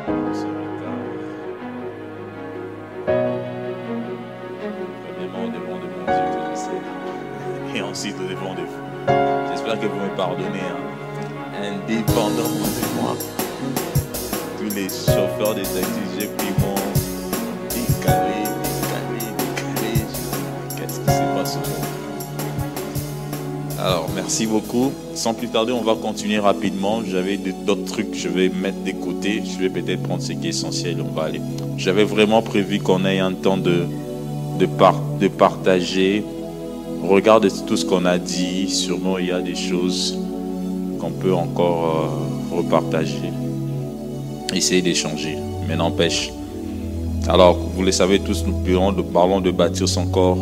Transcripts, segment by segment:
ce retard. Premièrement, au devant de mon Dieu que je sais. Et ensuite au devant de vous. J'espère que vous me pardonnez. Hein. Indépendamment de moi, tous les chauffeurs de taxi, j'ai pris mon décalé. Qu'est-ce qui se passe au monde? Alors, merci beaucoup. Sans plus tarder, on va continuer rapidement. J'avais d'autres trucs que je vais mettre de côté. Je vais peut-être prendre ce qui est essentiel. On va aller. J'avais vraiment prévu qu'on ait un temps de partager. Regarde tout ce qu'on a dit. Sûrement, il y a des choses qu'on peut encore repartager. Essayer d'échanger. Mais n'empêche. Alors, vous le savez tous, nous parlons de bâtir son corps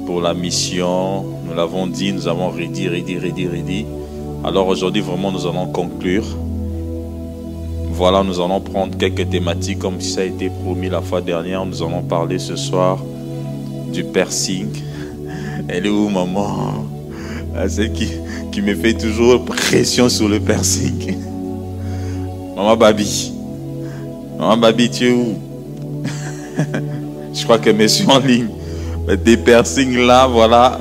pour la mission. Nous l'avons dit, nous avons redit. Alors aujourd'hui, vraiment, nous allons conclure. Voilà, nous allons prendre quelques thématiques comme ça a été promis la fois dernière. Nous allons parler ce soir du piercing. Elle est où, maman? Celle qui me fait toujours pression sur le piercing. Maman Babi. Maman Babi, tu es où? Je crois qu'elle me suit en ligne. Des piercings là, voilà.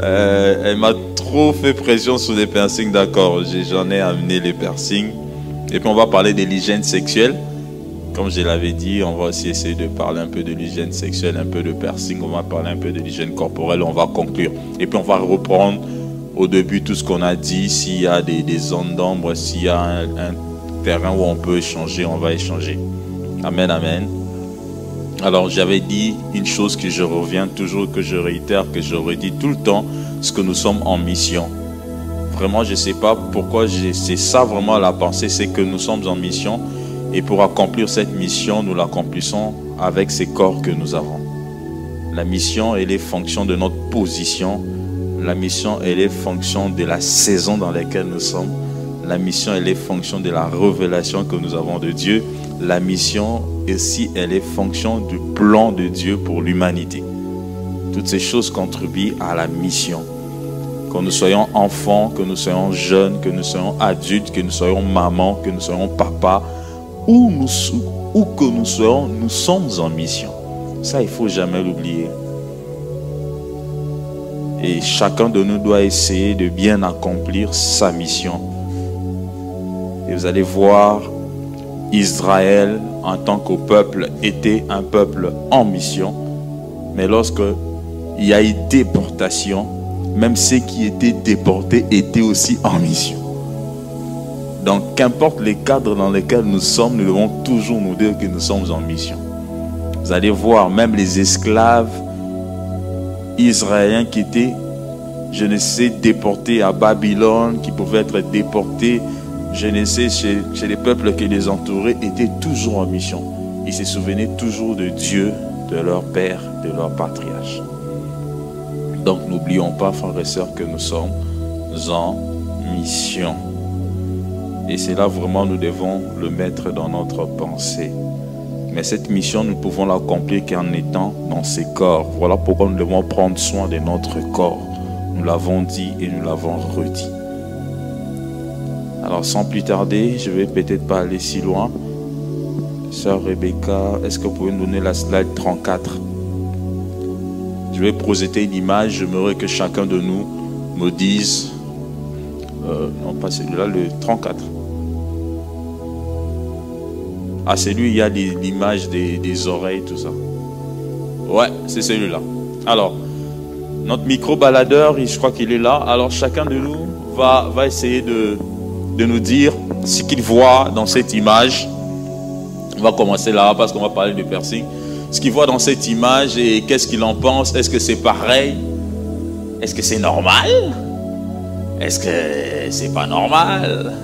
Elle m'a trop fait pression sur les piercings, d'accord. J'en ai amené les piercings. Et puis on va parler de l'hygiène sexuelle. Comme je l'avais dit, on va aussi essayer de parler un peu de l'hygiène sexuelle, un peu de piercing. On va parler un peu de l'hygiène corporelle. On va conclure. Et puis on va reprendre au début tout ce qu'on a dit. S'il y a des zones d'ombre, s'il y a un terrain où on peut échanger, on va échanger. Amen, amen. Alors j'avais dit une chose que je reviens toujours, que je réitère, que je redis tout le temps, c'est que nous sommes en mission. Vraiment, je ne sais pas pourquoi, c'est ça vraiment la pensée, c'est que nous sommes en mission. Et pour accomplir cette mission, nous l'accomplissons avec ces corps que nous avons. La mission, elle est fonction de notre position. La mission, elle est fonction de la saison dans laquelle nous sommes. La mission, elle est fonction de la révélation que nous avons de Dieu. La mission, aussi, elle est fonction du plan de Dieu pour l'humanité. Toutes ces choses contribuent à la mission. Que nous soyons enfants, que nous soyons jeunes, que nous soyons adultes, que nous soyons mamans, que nous soyons papas, où que nous soyons, nous sommes en mission. Ça, il ne faut jamais l'oublier. Et chacun de nous doit essayer de bien accomplir sa mission. Et vous allez voir, Israël, en tant que peuple, était un peuple en mission. Mais lorsque il y a eu déportation, même ceux qui étaient déportés étaient aussi en mission. Donc, qu'importe les cadres dans lesquels nous sommes, nous devons toujours nous dire que nous sommes en mission. Vous allez voir, même les esclaves israéliens qui étaient, je ne sais, déportés à Babylone, qui pouvaient être déportés, je ne sais, chez les peuples qui les entouraient, étaient toujours en mission. Ils se souvenaient toujours de Dieu, de leur père, de leur patriarche. Donc n'oublions pas, frères et sœurs, que nous sommes en mission. Et c'est là vraiment nous devons le mettre dans notre pensée. Mais cette mission, nous pouvons l'accomplir qu'en étant dans ces corps. Voilà pourquoi nous devons prendre soin de notre corps. Nous l'avons dit et nous l'avons redit. Alors sans plus tarder, je ne vais peut-être pas aller si loin. Sœur Rebecca, est-ce que vous pouvez nous donner la slide 34? Je vais projeter une image. J'aimerais que chacun de nous me dise, non pas celui-là, le 34. Ah, c'est lui, il y a l'image des oreilles, tout ça. Ouais, c'est celui-là. Alors, notre micro-baladeur, je crois qu'il est là. Alors, chacun de nous va essayer de nous dire ce qu'il voit dans cette image. On va commencer là parce qu'on va parler de piercing. Ce qu'il voit dans cette image et qu'est-ce qu'il en pense. Est-ce que c'est pareil? Est-ce que c'est normal? Est-ce que c'est pas normal?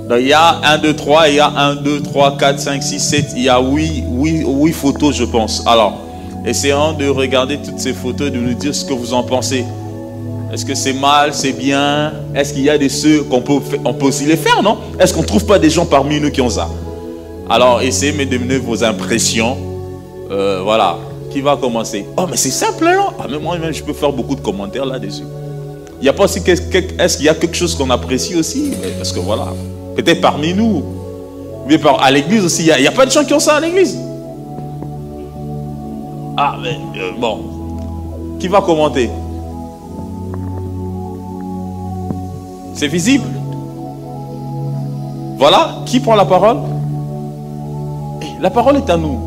Donc, il y a 1, 2, 3, il y a 1, 2, 3, 4, 5, 6, 7, il y a 8 photos, je pense. Alors, essayons de regarder toutes ces photos et de nous dire ce que vous en pensez. Est-ce que c'est mal, c'est bien? Est-ce qu'il y a des ceux qu'on peut aussi les faire, non? Est-ce qu'on ne trouve pas des gens parmi nous qui ont ça? Alors, essayez de me donner vos impressions. Voilà. Qui va commencer? Oh, mais c'est simple, non? Ah, mais moi-même, je peux faire beaucoup de commentaires là-dessus. Il n'y a pas aussi... Est-ce qu'il y a quelque chose qu'on apprécie aussi? Parce que voilà... Peut-être parmi nous. Mais à l'église aussi, il n'y a pas de gens qui ont ça à l'église. Ah, mais bon. Qui va commenter? C'est visible. Voilà, qui prend la parole? La parole est à nous.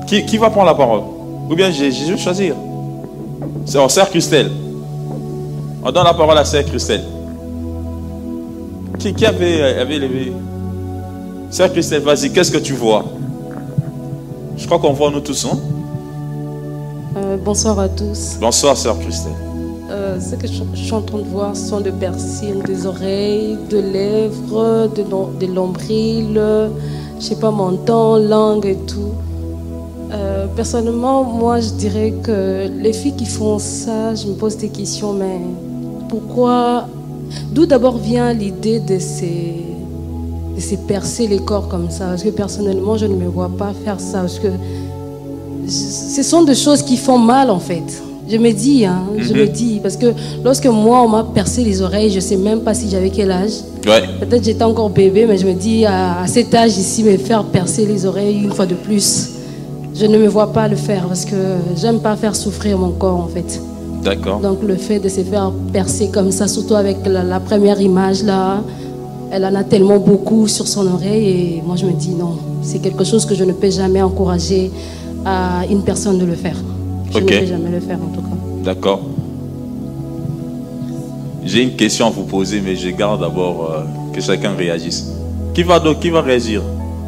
Qui va prendre la parole? Ou bien je vais choisir. C'est Sœur Christelle. On donne la parole à Sœur Christelle. Qui avait levé? Sœur Christelle, vas-y, qu'est-ce que tu vois? Je crois qu'on voit nous tous, hein? Bonsoir à tous. Bonsoir, Sœur Christelle. Ce que je suis en train de voir sont des piercings, des oreilles, de lèvres, de nombril, je sais pas, menton, langue et tout. Personnellement, moi, je dirais que les filles qui font ça, je me pose des questions, mais pourquoi? D'où d'abord vient l'idée de se percer les corps comme ça? Parce que personnellement, je ne me vois pas faire ça. Parce que ce sont des choses qui font mal, en fait. Je me dis, je me dis, parce que lorsque moi, on m'a percé les oreilles, je ne sais même pas si j'avais quel âge. Ouais. Peut-être j'étais encore bébé, mais je me dis, à cet âge ici, me faire percer les oreilles une fois de plus, je ne me vois pas le faire parce que j'aime pas faire souffrir mon corps, en fait. D'accord. Donc le fait de se faire percer comme ça, surtout avec la première image là, elle en a tellement beaucoup sur son oreille et moi je me dis non, c'est quelque chose que je ne peux jamais encourager à une personne de le faire. Je ne peux jamais le faire en tout cas. D'accord. J'ai une question à vous poser, mais je garde d'abord que chacun réagisse. Qui va réagir?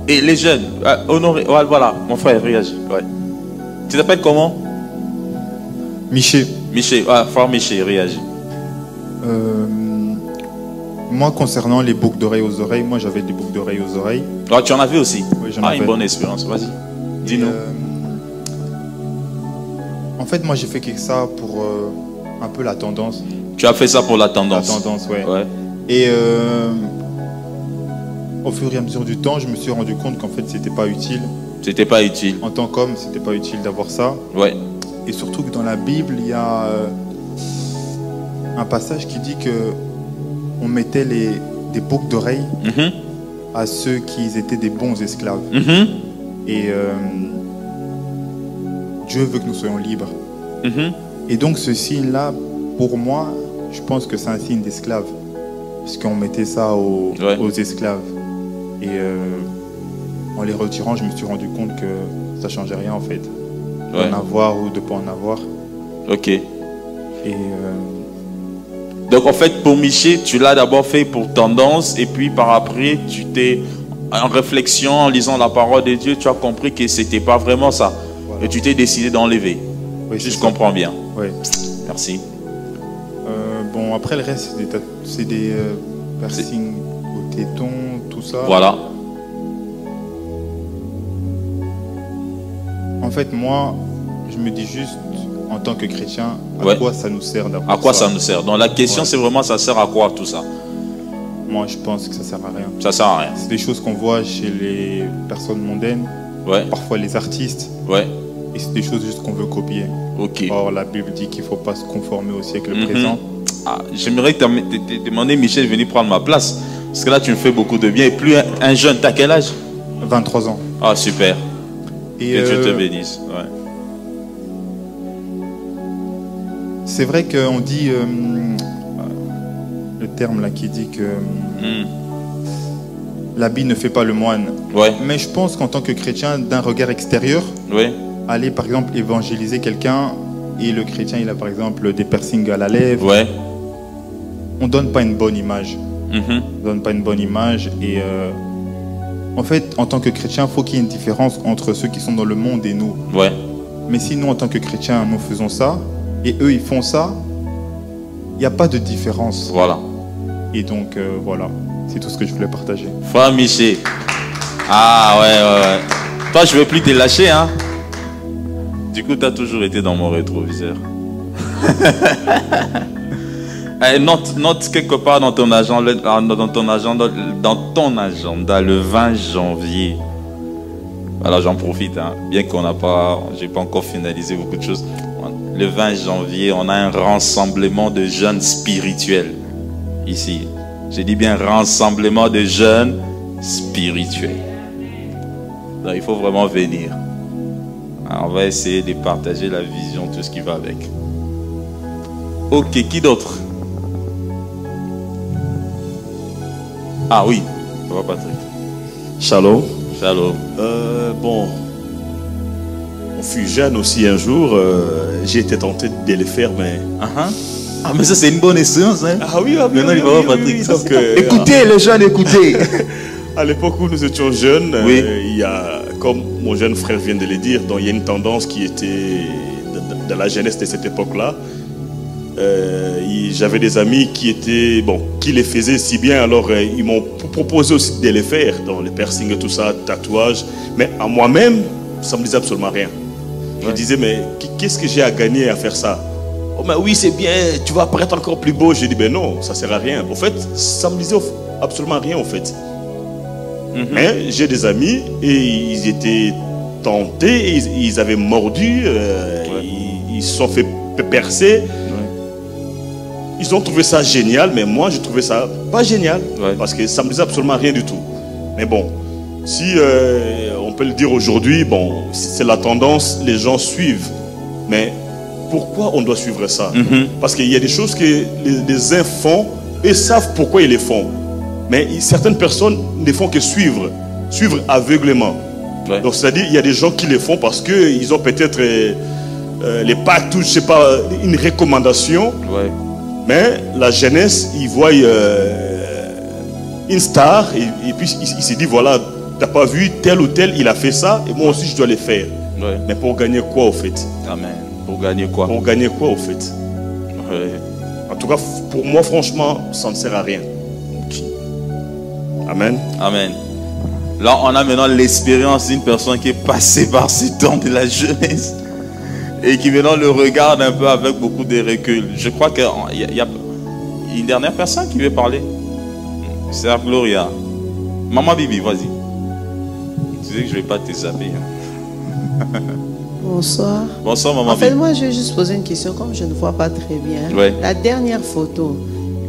Et les jeunes, Honoré, voilà, mon frère réagit. Ouais. Tu t'appelles comment? Miché. Miché, frère Miché, réagit. Moi, concernant les boucles d'oreilles aux oreilles, moi j'avais des boucles d'oreilles aux oreilles. Ah, tu en avais aussi? Oui, j'en avais. Une bonne expérience, vas-y. Dis-nous. En fait, moi j'ai fait que ça pour un peu la tendance. Tu as fait ça pour la tendance? La tendance, ouais. Ouais. Et au fur et à mesure du temps, je me suis rendu compte qu'en fait c'était pas utile. C'était pas utile. En tant qu'homme, c'était pas utile d'avoir ça. Ouais. Et surtout que dans la Bible, il y a un passage qui dit que on mettait des boucles d'oreilles à ceux qui étaient des bons esclaves. Et Dieu veut que nous soyons libres. Et donc ce signe-là, pour moi, je pense que c'est un signe d'esclave. Parce qu'on mettait ça aux esclaves. Et en les retirant, je me suis rendu compte que ça ne changeait rien en fait. D'en avoir ou de ne pas en avoir. Ok. Et donc en fait, pour Miché, tu l'as d'abord fait pour tendance, et puis par après, tu t'es, en réflexion, en lisant la parole de Dieu, tu as compris que c'était pas vraiment ça. Voilà. Et tu t'es décidé d'enlever. Oui, si je comprends bien. Oui. Merci. Bon, après le reste, c'est des piercings au téton, tout ça. Voilà. En fait, moi, je me dis juste, en tant que chrétien, à quoi ça nous sert d'avoir ça? À quoi ça nous sert? Donc la question, c'est vraiment, ça sert à quoi tout ça? Moi, je pense que ça sert à rien. Ça sert à rien. C'est des choses qu'on voit chez les personnes mondaines, parfois les artistes. Et c'est des choses juste qu'on veut copier. Or, la Bible dit qu'il ne faut pas se conformer au siècle présent. J'aimerais te demander, Michel, de venir prendre ma place. Parce que là, tu me fais beaucoup de bien. Et plus un jeune, t'as quel âge? 23 ans. Ah, super. Et que Dieu te bénisse. C'est vrai qu'on dit le terme là qui dit que l'habit ne fait pas le moine. Mais je pense qu'en tant que chrétien, d'un regard extérieur, aller par exemple évangéliser quelqu'un et le chrétien il a par exemple des piercings à la lèvre, on donne pas une bonne image. On donne pas une bonne image et en fait, en tant que chrétien, il faut qu'il y ait une différence entre ceux qui sont dans le monde et nous. Mais si nous, en tant que chrétiens, nous faisons ça, et eux, ils font ça, il n'y a pas de différence. Et donc, voilà, c'est tout ce que je voulais partager. Frère Miché. Ah, ouais. Toi, je ne vais plus te lâcher, hein. Du coup, tu as toujours été dans mon rétroviseur. Note quelque part dans ton agenda, le 20 janvier. Alors j'en profite, bien qu'on n'a pas, j'ai pas encore finalisé beaucoup de choses. Le 20 janvier, on a un rassemblement de jeunes spirituels ici. Je dis bien rassemblement de jeunes spirituels. Donc il faut vraiment venir. Alors, on va essayer de partager la vision, tout ce qui va avec. Ok, qui d'autre? Ah oui, ça va Patrick. Shalom. Shalom. Bon, on fut jeune aussi un jour, j'ai été tenté de le faire, mais... Ah, mais ça c'est une bonne essence, hein? Ah oui, maintenant il va voir Patrick. Donc, écoutez les jeunes, écoutez. À l'époque où nous étions jeunes, oui. Il y a, comme mon jeune frère vient de le dire, donc il y a une tendance qui était dans la jeunesse de cette époque-là. J'avais des amis qui étaient, bon, qui les faisaient si bien, alors ils m'ont proposé aussi de les faire, dans les piercings et tout ça, tatouages. Mais à moi-même, ça me disait absolument rien. Je disais, mais qu'est-ce que j'ai à gagner à faire ça? Oh, mais oui, c'est bien, tu vas paraître encore plus beau. J'ai dit, ben non, ça ne sert à rien. En fait, ça me disait absolument rien, en fait. Mais j'ai des amis et ils étaient tentés, ils avaient mordu, ils se sont fait percer. Ils ont trouvé ça génial, mais moi, je trouvais ça pas génial. Parce que ça me disait absolument rien du tout. Mais bon, si on peut le dire aujourd'hui, bon, c'est la tendance, les gens suivent. Mais pourquoi on doit suivre ça? Parce qu'il y a des choses que les uns font et savent pourquoi ils les font. Mais certaines personnes ne font que suivre aveuglément. Donc c'est-à-dire, il y a des gens qui les font parce qu'ils ont peut-être les pattes, je sais pas, une recommandation. Mais la jeunesse, ils voient une star et puis il se dit, voilà, t'as pas vu tel ou tel, il a fait ça et moi aussi je dois le faire. Mais pour gagner quoi au fait? Amen. Pour gagner quoi? Pour gagner quoi au fait? En tout cas, pour moi, franchement, ça ne sert à rien. Amen. Amen. Là, on a maintenant l'expérience d'une personne qui est passée par ce temps de la jeunesse et qui maintenant le regarde un peu avec beaucoup de recul. Je crois qu'il y a une dernière personne qui veut parler. C'est Gloria. Maman Bibi, vas-y. Tu sais que je ne vais pas te zapper. Bonsoir. Bonsoir, maman. En fait, moi, je vais juste poser une question, comme je ne vois pas très bien. La dernière photo,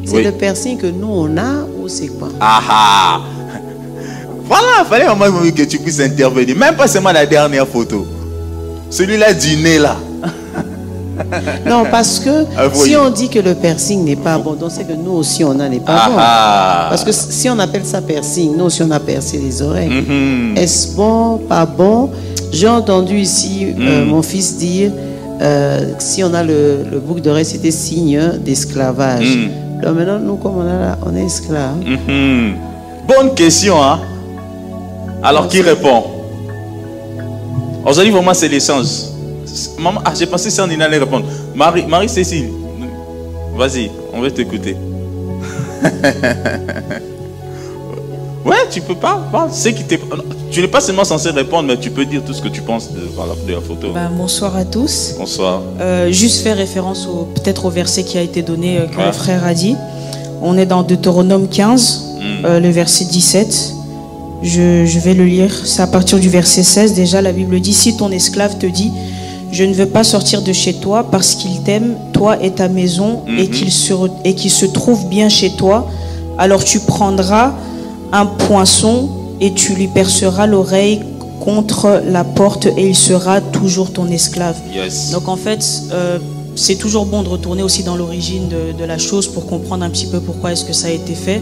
c'est le piercing que nous, on a ou c'est quoi? Ah. Voilà, il fallait maman que tu puisses intervenir. Même pas seulement la dernière photo. Celui-là du nez, là. Non, parce que si on dit que le piercing n'est pas bon, donc c'est que nous aussi, on n'en est pas bon. Parce que si on appelle ça piercing, nous aussi, on a percé les oreilles. Est-ce bon, pas bon? J'ai entendu ici mon fils dire si on a le boucle d'oreille, c'était signe d'esclavage. Donc maintenant, nous, comme on est esclaves. Bonne question, hein? Alors, qui répond? Aujourd'hui, vraiment, c'est l'essence. Maman, j'ai pensé que Sandrine allait répondre. Marie-Cécile, vas-y, on va t'écouter. Ouais, tu peux pas. Tu n'es pas seulement censé répondre, mais tu peux dire tout ce que tu penses de la photo. Bonsoir à tous. Bonsoir. Juste faire référence peut-être au verset qui a été donné, que le frère a dit. On est dans Deutéronome 15, le verset 17. Je vais le lire. C'est à partir du verset 16. Déjà, la Bible dit, si ton esclave te dit, je ne veux pas sortir de chez toi parce qu'il t'aime, toi et ta maison, et qu'il se trouve bien chez toi, alors tu prendras un poinçon et tu lui perceras l'oreille contre la porte et il sera toujours ton esclave. Donc en fait, c'est toujours bon de retourner aussi dans l'origine de la chose pour comprendre un petit peu pourquoi est-ce que ça a été fait.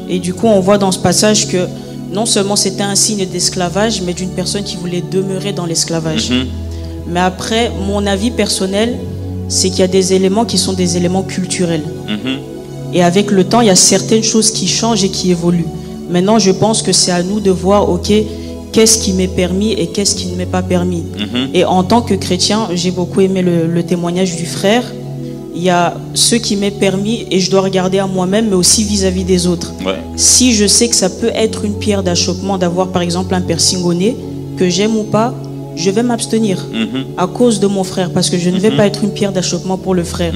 Et du coup, on voit dans ce passage que non seulement c'était un signe d'esclavage, mais d'une personne qui voulait demeurer dans l'esclavage. Mais après, mon avis personnel, c'est qu'il y a des éléments qui sont des éléments culturels. Et avec le temps, il y a certaines choses qui changent et qui évoluent. Maintenant, je pense que c'est à nous de voir, ok, qu'est-ce qui m'est permis et qu'est-ce qui ne m'est pas permis. Et en tant que chrétien, j'ai beaucoup aimé le témoignage du frère. Il y a ce qui m'est permis et je dois regarder à moi-même, mais aussi vis-à-vis des autres. Si je sais que ça peut être une pierre d'achoppement d'avoir par exemple un piercing au nez, que j'aime ou pas, je vais m'abstenir à cause de mon frère, parce que je ne vais pas être une pierre d'achoppement pour le frère.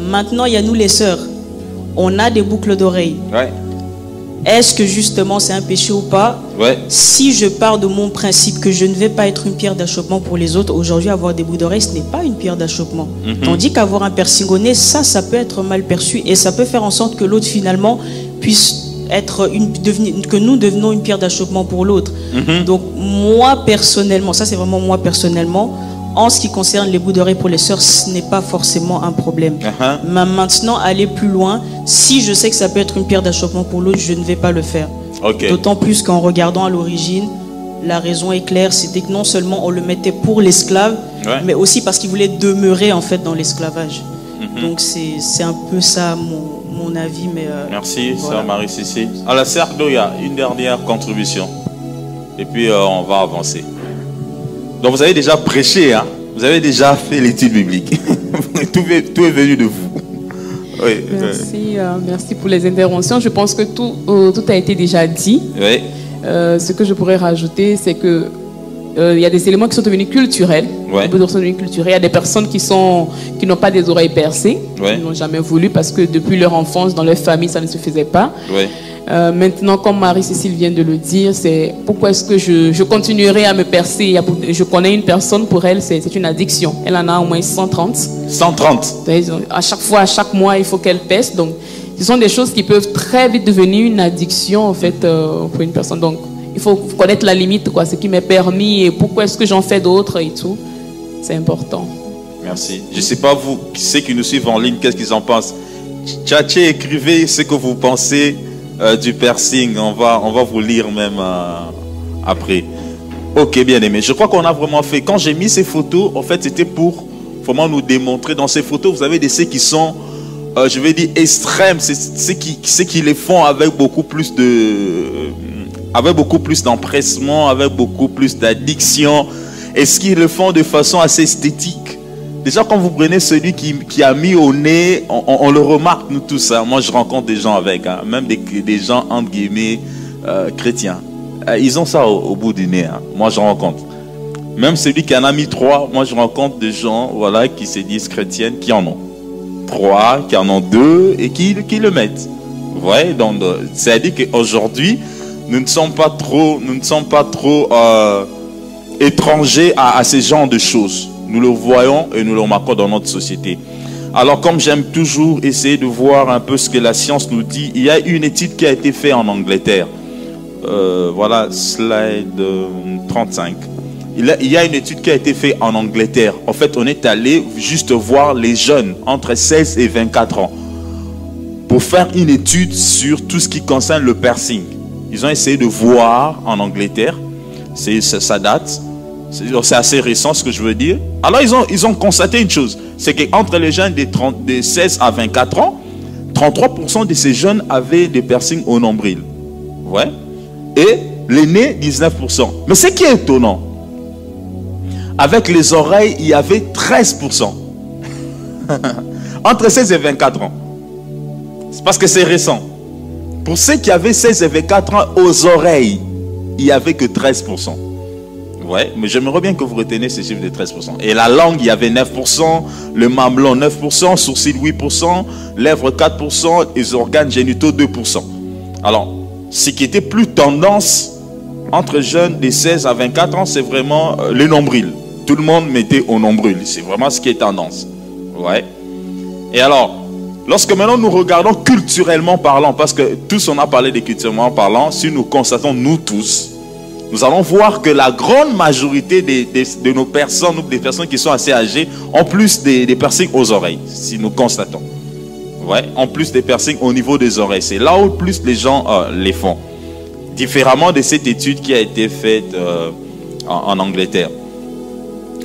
Maintenant, il y a nous les sœurs. On a des boucles d'oreilles. Est-ce que justement c'est un péché ou pas? Si je pars de mon principe que je ne vais pas être une pierre d'achoppement pour les autres, aujourd'hui avoir des boucles d'oreilles, ce n'est pas une pierre d'achoppement. Tandis qu'avoir un piercing au nez, ça peut être mal perçu et ça peut faire en sorte que l'autre finalement puisse être que nous devenons une pierre d'achoppement pour l'autre. Donc moi personnellement, ça c'est vraiment moi personnellement, en ce qui concerne les bouts d'oreilles pour les sœurs, ce n'est pas forcément un problème. Mais maintenant, aller plus loin, si je sais que ça peut être une pierre d'achoppement pour l'autre, je ne vais pas le faire. D'autant plus qu'en regardant à l'origine, la raison est claire, c'était que non seulement on le mettait pour l'esclave, mais aussi parce qu'il voulait demeurer en fait dans l'esclavage. Donc c'est un peu ça mon avis. Mais merci, voilà. Sœur Marie-Cécile. À la cercle, il y a une dernière contribution. Et puis on va avancer. Donc vous avez déjà prêché, hein? Vous avez déjà fait l'étude biblique. tout est venu de vous. Oui. Merci pour les interventions. Je pense que tout a été déjà dit. Oui. Ce que je pourrais rajouter, c'est que il y a des éléments qui sont devenus culturels. Il y a des personnes qui n'ont pas des oreilles percées, qui n'ont jamais voulu parce que depuis leur enfance, dans leur famille, ça ne se faisait pas. Maintenant, comme Marie-Cécile vient de le dire, c'est pourquoi est-ce que je continuerai à me percer. Je connais une personne, pour elle, c'est une addiction. Elle en a au moins 130. 130. À chaque fois, à chaque mois, il faut qu'elle pèse. Donc, ce sont des choses qui peuvent très vite devenir une addiction, en fait, pour une personne. Donc, il faut connaître la limite, quoi, ce qui m'est permis et pourquoi est-ce que j'en fais d'autres et tout. C'est important. Merci. Je ne sais pas vous, ceux qui nous suivent en ligne, qu'est-ce qu'ils en pensent. Tchatché, écrivez ce que vous pensez du piercing. On va vous lire même après. Ok, bien aimé. Je crois qu'on a vraiment fait. Quand j'ai mis ces photos, en fait, c'était pour vraiment nous démontrer. Dans ces photos, vous avez des ceux qui sont, je vais dire, extrêmes. C'est ceux qui les font avec beaucoup plus d'empressement, avec beaucoup plus d'addiction. Et ce qu'ils le font de façon assez esthétique. Déjà, quand vous prenez celui qui a mis au nez, on le remarque, nous tous. Hein. Moi, je rencontre des gens avec, hein, même des gens, entre guillemets, chrétiens. Ils ont ça au bout du nez. Hein. Moi, je rencontre. Même celui qui en a mis 3, moi, je rencontre des gens voilà, qui se disent chrétiennes, qui en ont 3, qui en ont 2 et qui le mettent. Vous voyez, donc, c'est-à-dire qu'aujourd'hui, nous ne sommes pas trop étrangers à ces genres de choses. Nous le voyons et nous le remarquons dans notre société. Alors, comme j'aime toujours essayer de voir un peu ce que la science nous dit, il y a une étude qui a été faite en Angleterre. Voilà, slide 35. Il y a une étude qui a été faite en Angleterre. En fait, on est allé juste voir les jeunes entre 16 et 24 ans pour faire une étude sur tout ce qui concerne le piercing. Ils ont essayé de voir en Angleterre. Ça date. C'est assez récent ce que je veux dire. Alors ils ont constaté une chose, c'est qu'entre les jeunes de 16 à 24 ans, 33% de ces jeunes avaient des piercings au nombril. Ouais. Et l'aîné, 19%. Mais ce qui est étonnant, avec les oreilles, il y avait 13%. Entre 16 et 24 ans. C'est parce que c'est récent. Pour ceux qui avaient 16 et 24 ans aux oreilles, il n'y avait que 13%. Ouais, mais j'aimerais bien que vous reteniez ces chiffres de 13%. Et la langue, il y avait 9%, le mamelon 9%, sourcil 8%, lèvres 4%, et les organes génitaux 2%. Alors, ce qui était plus tendance entre jeunes de 16 à 24 ans, c'est vraiment le nombril. Tout le monde mettait au nombril. C'est vraiment ce qui est tendance. Ouais. Et alors, lorsque maintenant nous regardons culturellement parlant, parce que tous on a parlé de culturellement parlant, si nous constatons nous tous, nous allons voir que la grande majorité de nos personnes, des personnes qui sont assez âgées, ont plus des piercings aux oreilles, si nous constatons. Ouais, en plus des piercings au niveau des oreilles. C'est là où plus les gens les font. Différemment de cette étude qui a été faite en Angleterre.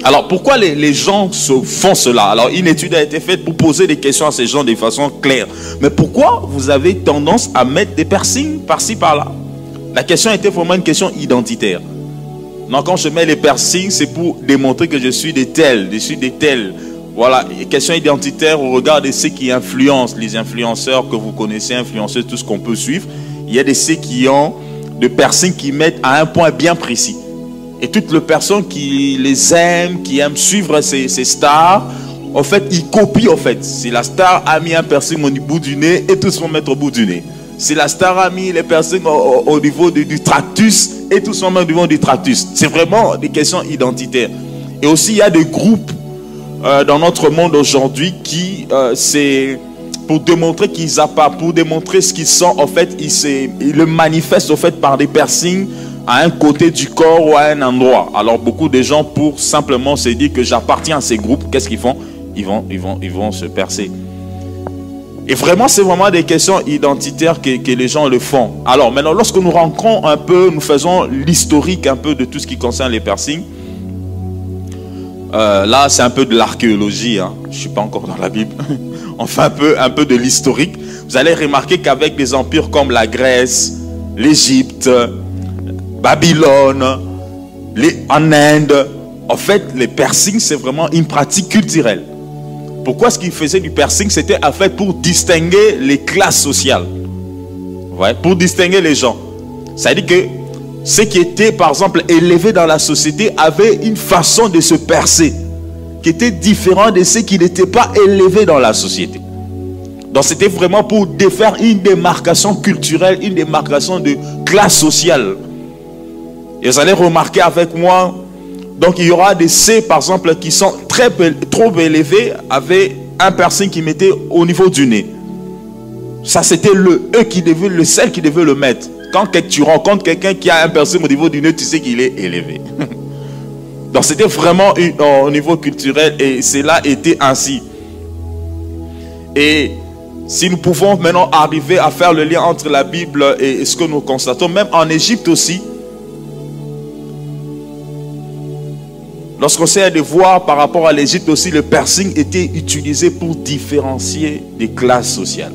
Alors, pourquoi les gens font cela? Alors, une étude a été faite pour poser des questions à ces gens de façon claire. Mais pourquoi vous avez tendance à mettre des piercings par-ci, par-là? La question était vraiment une question identitaire. Non, quand je mets les piercings, c'est pour démontrer que je suis de tel, je suis de tel. Voilà, question identitaire au regard de ceux qui influencent, les influenceurs que vous connaissez, influenceurs, tout ce qu'on peut suivre. Il y a de ceux qui ont de piercings qui mettent à un point bien précis. Et toutes les personnes qui les aiment, qui aiment suivre ces stars, en fait, ils copient en fait. Si la star a mis un piercing au bout du nez, et tous vont mettre au bout du nez. Si la star a mis les piercings au niveau du tractus, et tous vont mettre au niveau du tractus. C'est vraiment des questions identitaires. Et aussi, il y a des groupes dans notre monde aujourd'hui qui, c'est pour démontrer qu'ils appartiennent, pour démontrer ce qu'ils sont, en fait, ils le manifestent en fait par des piercings à un côté du corps ou à un endroit. Alors beaucoup de gens, pour simplement se dire que j'appartiens à ces groupes, qu'est-ce qu'ils font? Ils vont se percer. Et vraiment, c'est vraiment des questions identitaires que les gens le font. Alors maintenant, lorsque nous rentrons un peu, nous faisons l'historique un peu de tout ce qui concerne les piercings. Là, c'est un peu de l'archéologie. Hein. Je ne suis pas encore dans la Bible. On fait un peu de l'historique. Vous allez remarquer qu'avec des empires comme la Grèce, l'Égypte, Babylone, en Inde, en fait, les piercings, c'est vraiment une pratique culturelle. Pourquoi est-ce qu'ils faisaient du piercing? C'était en fait pour distinguer les classes sociales. Ouais, pour distinguer les gens. C'est-à-dire que ceux qui étaient, par exemple, élevés dans la société avaient une façon de se percer qui était différente de ceux qui n'étaient pas élevés dans la société. Donc c'était vraiment pour faire une démarcation culturelle, une démarcation de classe sociale. Et vous allez remarquer avec moi, donc il y aura des C par exemple qui sont trop élevés, avec un piercing qui mettait au niveau du nez. Ça c'était celle qui devait le mettre. Quand tu rencontres quelqu'un qui a un piercing au niveau du nez, tu sais qu'il est élevé. Donc c'était vraiment au niveau culturel et cela était ainsi. Et si nous pouvons maintenant arriver à faire le lien entre la Bible et ce que nous constatons, même en Égypte aussi, lorsqu'on essaie de voir par rapport à l'Égypte aussi, le piercing était utilisé pour différencier des classes sociales.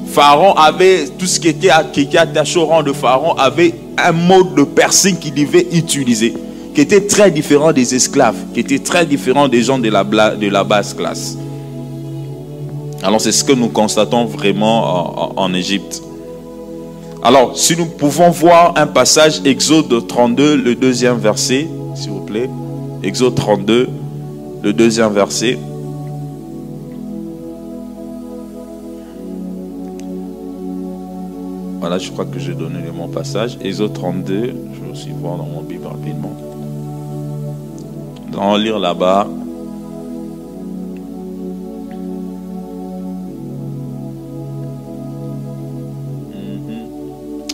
Pharaon avait, tout ce qui était attaché au rang de Pharaon avait un mode de piercing qu'il devait utiliser, qui était très différent des esclaves, qui était très différent des gens de la basse classe. Alors c'est ce que nous constatons vraiment en Égypte. Alors si nous pouvons voir un passage, Exode 32, le 2e verset, s'il vous plaît. Exode 32, le 2e verset. Voilà, je crois que j'ai donné le bon passage. Exode 32, je vais aussi voir dans mon Bible rapidement. On va lire là-bas.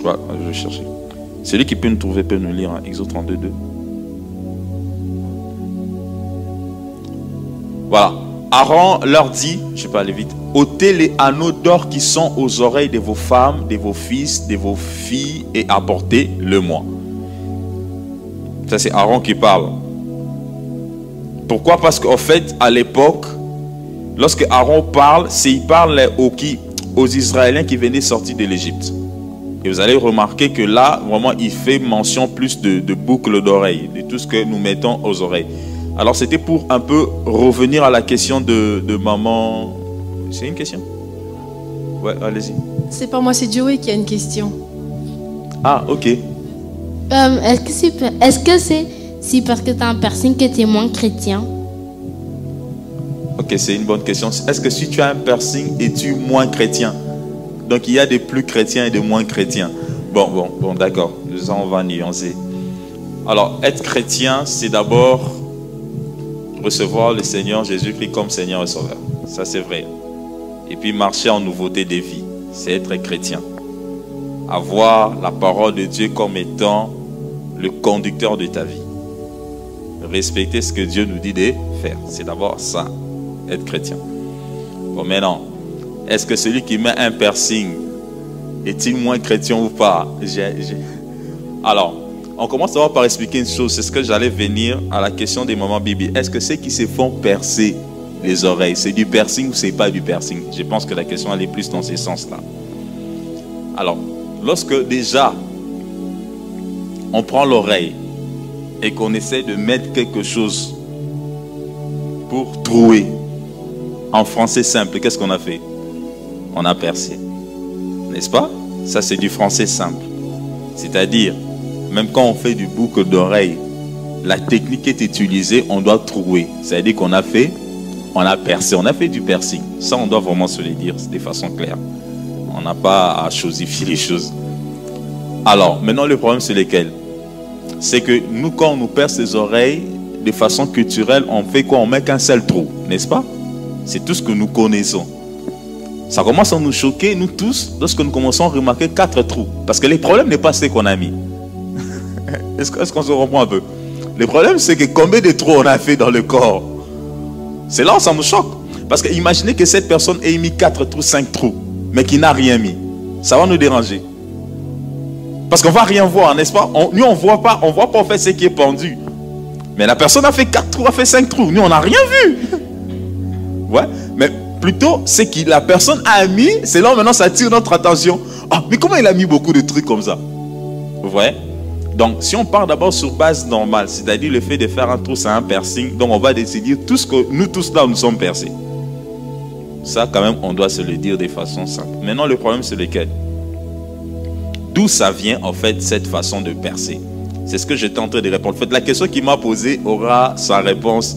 Voilà, je vais chercher. Celui qui peut nous trouver peut nous lire, hein, Exode 32, 2. Voilà. Aaron leur dit, je ne vais pas aller vite, ôtez les anneaux d'or qui sont aux oreilles de vos femmes, de vos fils, de vos filles et apportez-le-moi. Ça c'est Aaron qui parle. Pourquoi? Parce qu'en fait, à l'époque, lorsque Aaron parle, il parle aux Israéliens qui venaient sortir de l'Égypte. Et vous allez remarquer que là, vraiment, il fait mention plus de boucles d'oreilles, de tout ce que nous mettons aux oreilles. Alors c'était pour un peu revenir à la question de ma C'est une question? Ouais, allez-y. C'est pas moi, c'est Joey qui a une question. Ah, ok. Est-ce que c'est parce que tu as un piercing que tu es moins chrétien? Ok, c'est une bonne question. Est-ce que si tu as un piercing, es-tu moins chrétien? Donc il y a des plus chrétiens et des moins chrétiens. Bon, d'accord. Ça, on va nuancer. Alors, être chrétien, c'est d'abord recevoir le Seigneur Jésus-Christ comme Seigneur et Sauveur. Ça, c'est vrai. Et puis marcher en nouveauté des vies, c'est être chrétien. Avoir la parole de Dieu comme étant le conducteur de ta vie. Respecter ce que Dieu nous dit de faire. C'est d'abord ça, être chrétien. Bon, maintenant, est-ce que celui qui met un piercing est-il moins chrétien ou pas? Alors, on commence d'abord par expliquer une chose. C'est ce que j'allais venir à la question des moments bibliques. Est-ce que ceux qui se font percer les oreilles, c'est du piercing ou c'est pas du piercing? Je pense que la question elle est plus dans ce sens-là. Alors, lorsque déjà on prend l'oreille et qu'on essaie de mettre quelque chose pour trouer, en français simple, qu'est-ce qu'on a fait? On a percé. N'est-ce pas? Ça c'est du français simple. C'est-à-dire, même quand on fait du boucle d'oreille, la technique qui est utilisée, on doit trouer. C'est-à-dire qu'on a fait, on a percé, on a fait du piercing. Ça, on doit vraiment se le dire de façon claire. On n'a pas à chosifier les choses. Alors, maintenant, le problème, c'est lequel? C'est que nous, quand on nous perce les oreilles, de façon culturelle, on fait quoi? On met qu'un seul trou, n'est-ce pas? C'est tout ce que nous connaissons. Ça commence à nous choquer, nous tous, lorsque nous commençons à remarquer 4 trous. Parce que les problèmes n'est pas ce qu'on a mis. Est-ce qu'on se reprend un peu? Le problème, c'est que combien de trous on a fait dans le corps? C'est là où ça nous choque. Parce que imaginez que cette personne ait mis 4 trous, 5 trous, mais qui n'a rien mis. Ça va nous déranger. Parce qu'on ne va rien voir, n'est-ce pas? Nous, on ne voit pas en fait ce qui est pendu. Mais la personne a fait 4 trous, a fait 5 trous. Nous, on n'a rien vu. Ouais, mais plutôt, c'est que la personne a mis, c'est là où maintenant ça attire notre attention. Ah, mais comment il a mis beaucoup de trucs comme ça? Vous voyez? Donc, si on part d'abord sur base normale, c'est-à-dire le fait de faire un trou, c'est un piercing, donc on va décider tous que nous tous là, nous sommes percés. Ça, quand même, on doit se le dire de façon simple. Maintenant, le problème, c'est lequel? D'où ça vient, en fait, cette façon de percer? C'est ce que j'étais en train de répondre. En fait, la question qu'il m'a posée aura sa réponse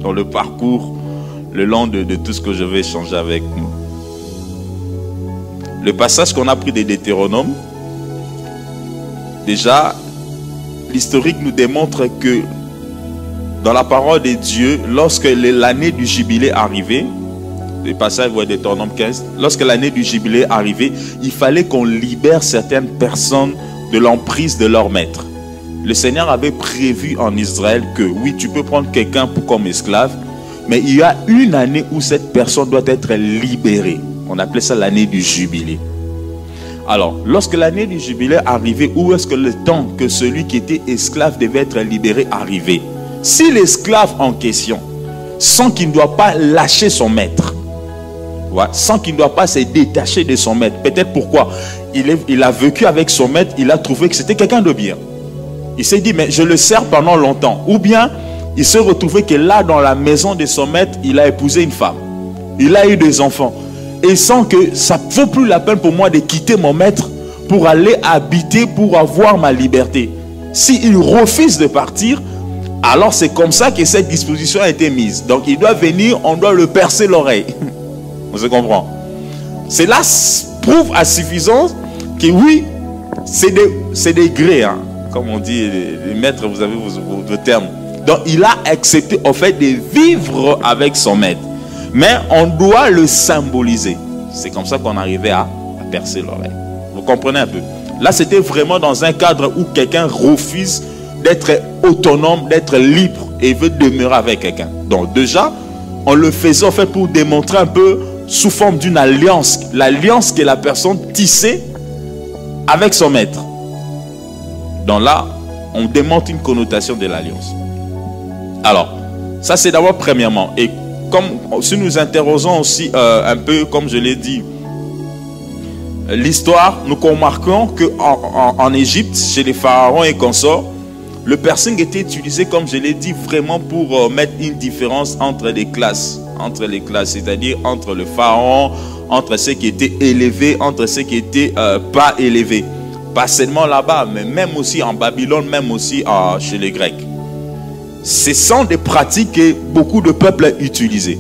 dans le parcours, le long de tout ce que je vais échanger avec nous. Le passage qu'on a pris des Deutéronomes, déjà, l'historique nous démontre que dans la parole de Dieu, lorsque l'année du jubilé arrivait, le passage de Deutéronome 15, lorsque l'année du jubilé arrivait, il fallait qu'on libère certaines personnes de l'emprise de leur maître. Le Seigneur avait prévu en Israël que oui, tu peux prendre quelqu'un comme esclave, mais il y a une année où cette personne doit être libérée. On appelait ça l'année du jubilé. Alors, lorsque l'année du jubilé arrivait, où est-ce que le temps que celui qui était esclave devait être libéré arrivait? Si l'esclave en question, sans qu'il ne doit pas lâcher son maître, ouais, sans qu'il ne doit pas se détacher de son maître, peut-être pourquoi il a vécu avec son maître, il a trouvé que c'était quelqu'un de bien. Il s'est dit, mais je le sers pendant longtemps. Ou bien, il s'est retrouvé que là, dans la maison de son maître, il a épousé une femme. Il a eu des enfants. Et sans que ça ne vaut plus la peine pour moi de quitter mon maître pour aller habiter, pour avoir ma liberté. S'il refuse de partir, alors c'est comme ça que cette disposition a été mise. Donc il doit venir, on doit le percer l'oreille. On se comprend. Cela prouve à suffisance que oui, c'est des grés. Hein. Comme on dit, les maîtres, vous avez vos termes. Donc il a accepté en fait de vivre avec son maître. Mais on doit le symboliser. C'est comme ça qu'on arrivait à percer l'oreille. Vous comprenez un peu? Là, c'était vraiment dans un cadre où quelqu'un refuse d'être autonome, d'être libre et veut demeurer avec quelqu'un. Donc déjà, on le faisait en fait pour démontrer un peu sous forme d'une alliance. L'alliance que la personne tissait avec son maître. Donc là, on démontre une connotation de l'alliance. Alors, ça c'est d'abord premièrement. Et comme si nous interrogeons aussi un peu, comme je l'ai dit, l'histoire, nous remarquons qu'en Égypte, chez les pharaons et consorts, le piercing était utilisé, comme je l'ai dit, vraiment pour mettre une différence entre les classes, c'est-à-dire entre le pharaon, entre ceux qui étaient élevés, entre ceux qui n'étaient pas élevés. Pas seulement là-bas, mais même aussi en Babylone, même aussi chez les Grecs. Ce sont des pratiques que beaucoup de peuples utilisaient.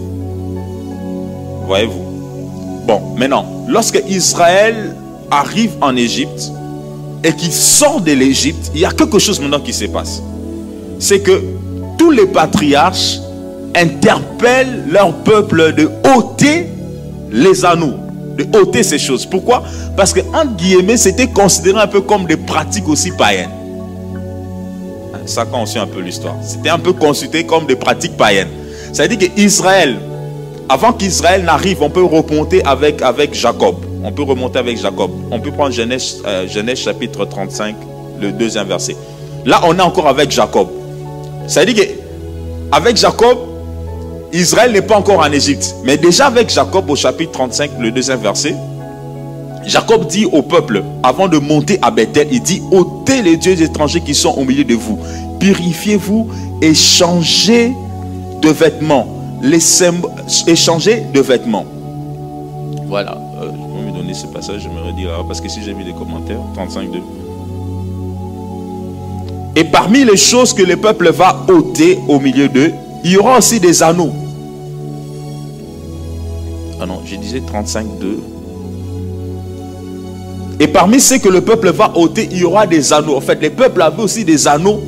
Voyez-vous? Bon, maintenant, lorsque Israël arrive en Égypte et qu'il sort de l'Égypte, il y a quelque chose maintenant qui se passe. C'est que tous les patriarches interpellent leur peuple de ôter les anneaux, de ôter ces choses. Pourquoi? Parce que, entre guillemets, c'était considéré un peu comme des pratiques aussi païennes. Ça conçut un peu l'histoire. C'était un peu consulté comme des pratiques païennes. Ça veut dire qu'Israël, avant qu'Israël n'arrive, on peut remonter avec Jacob. On peut remonter avec Jacob. On peut prendre Genèse chapitre 35, le 2e verset. Là, on est encore avec Jacob. Ça veut dire qu'avec Jacob, Israël n'est pas encore en Égypte. Mais déjà avec Jacob, au chapitre 35, le 2e verset, Jacob dit au peuple, avant de monter à Bethel, il dit, ôtez les dieux étrangers qui sont au milieu de vous. Purifiez-vous et changez de vêtements. Échangez de vêtements. Voilà. Je vais me donner ce passage, je me redis là, parce que si j'ai mis des commentaires, 35.2. Et parmi les choses que le peuple va ôter au milieu d'eux, il y aura aussi des anneaux. Ah non, je disais 35.2. Et parmi ceux que le peuple va ôter, il y aura des anneaux. En fait, les peuples avaient aussi des anneaux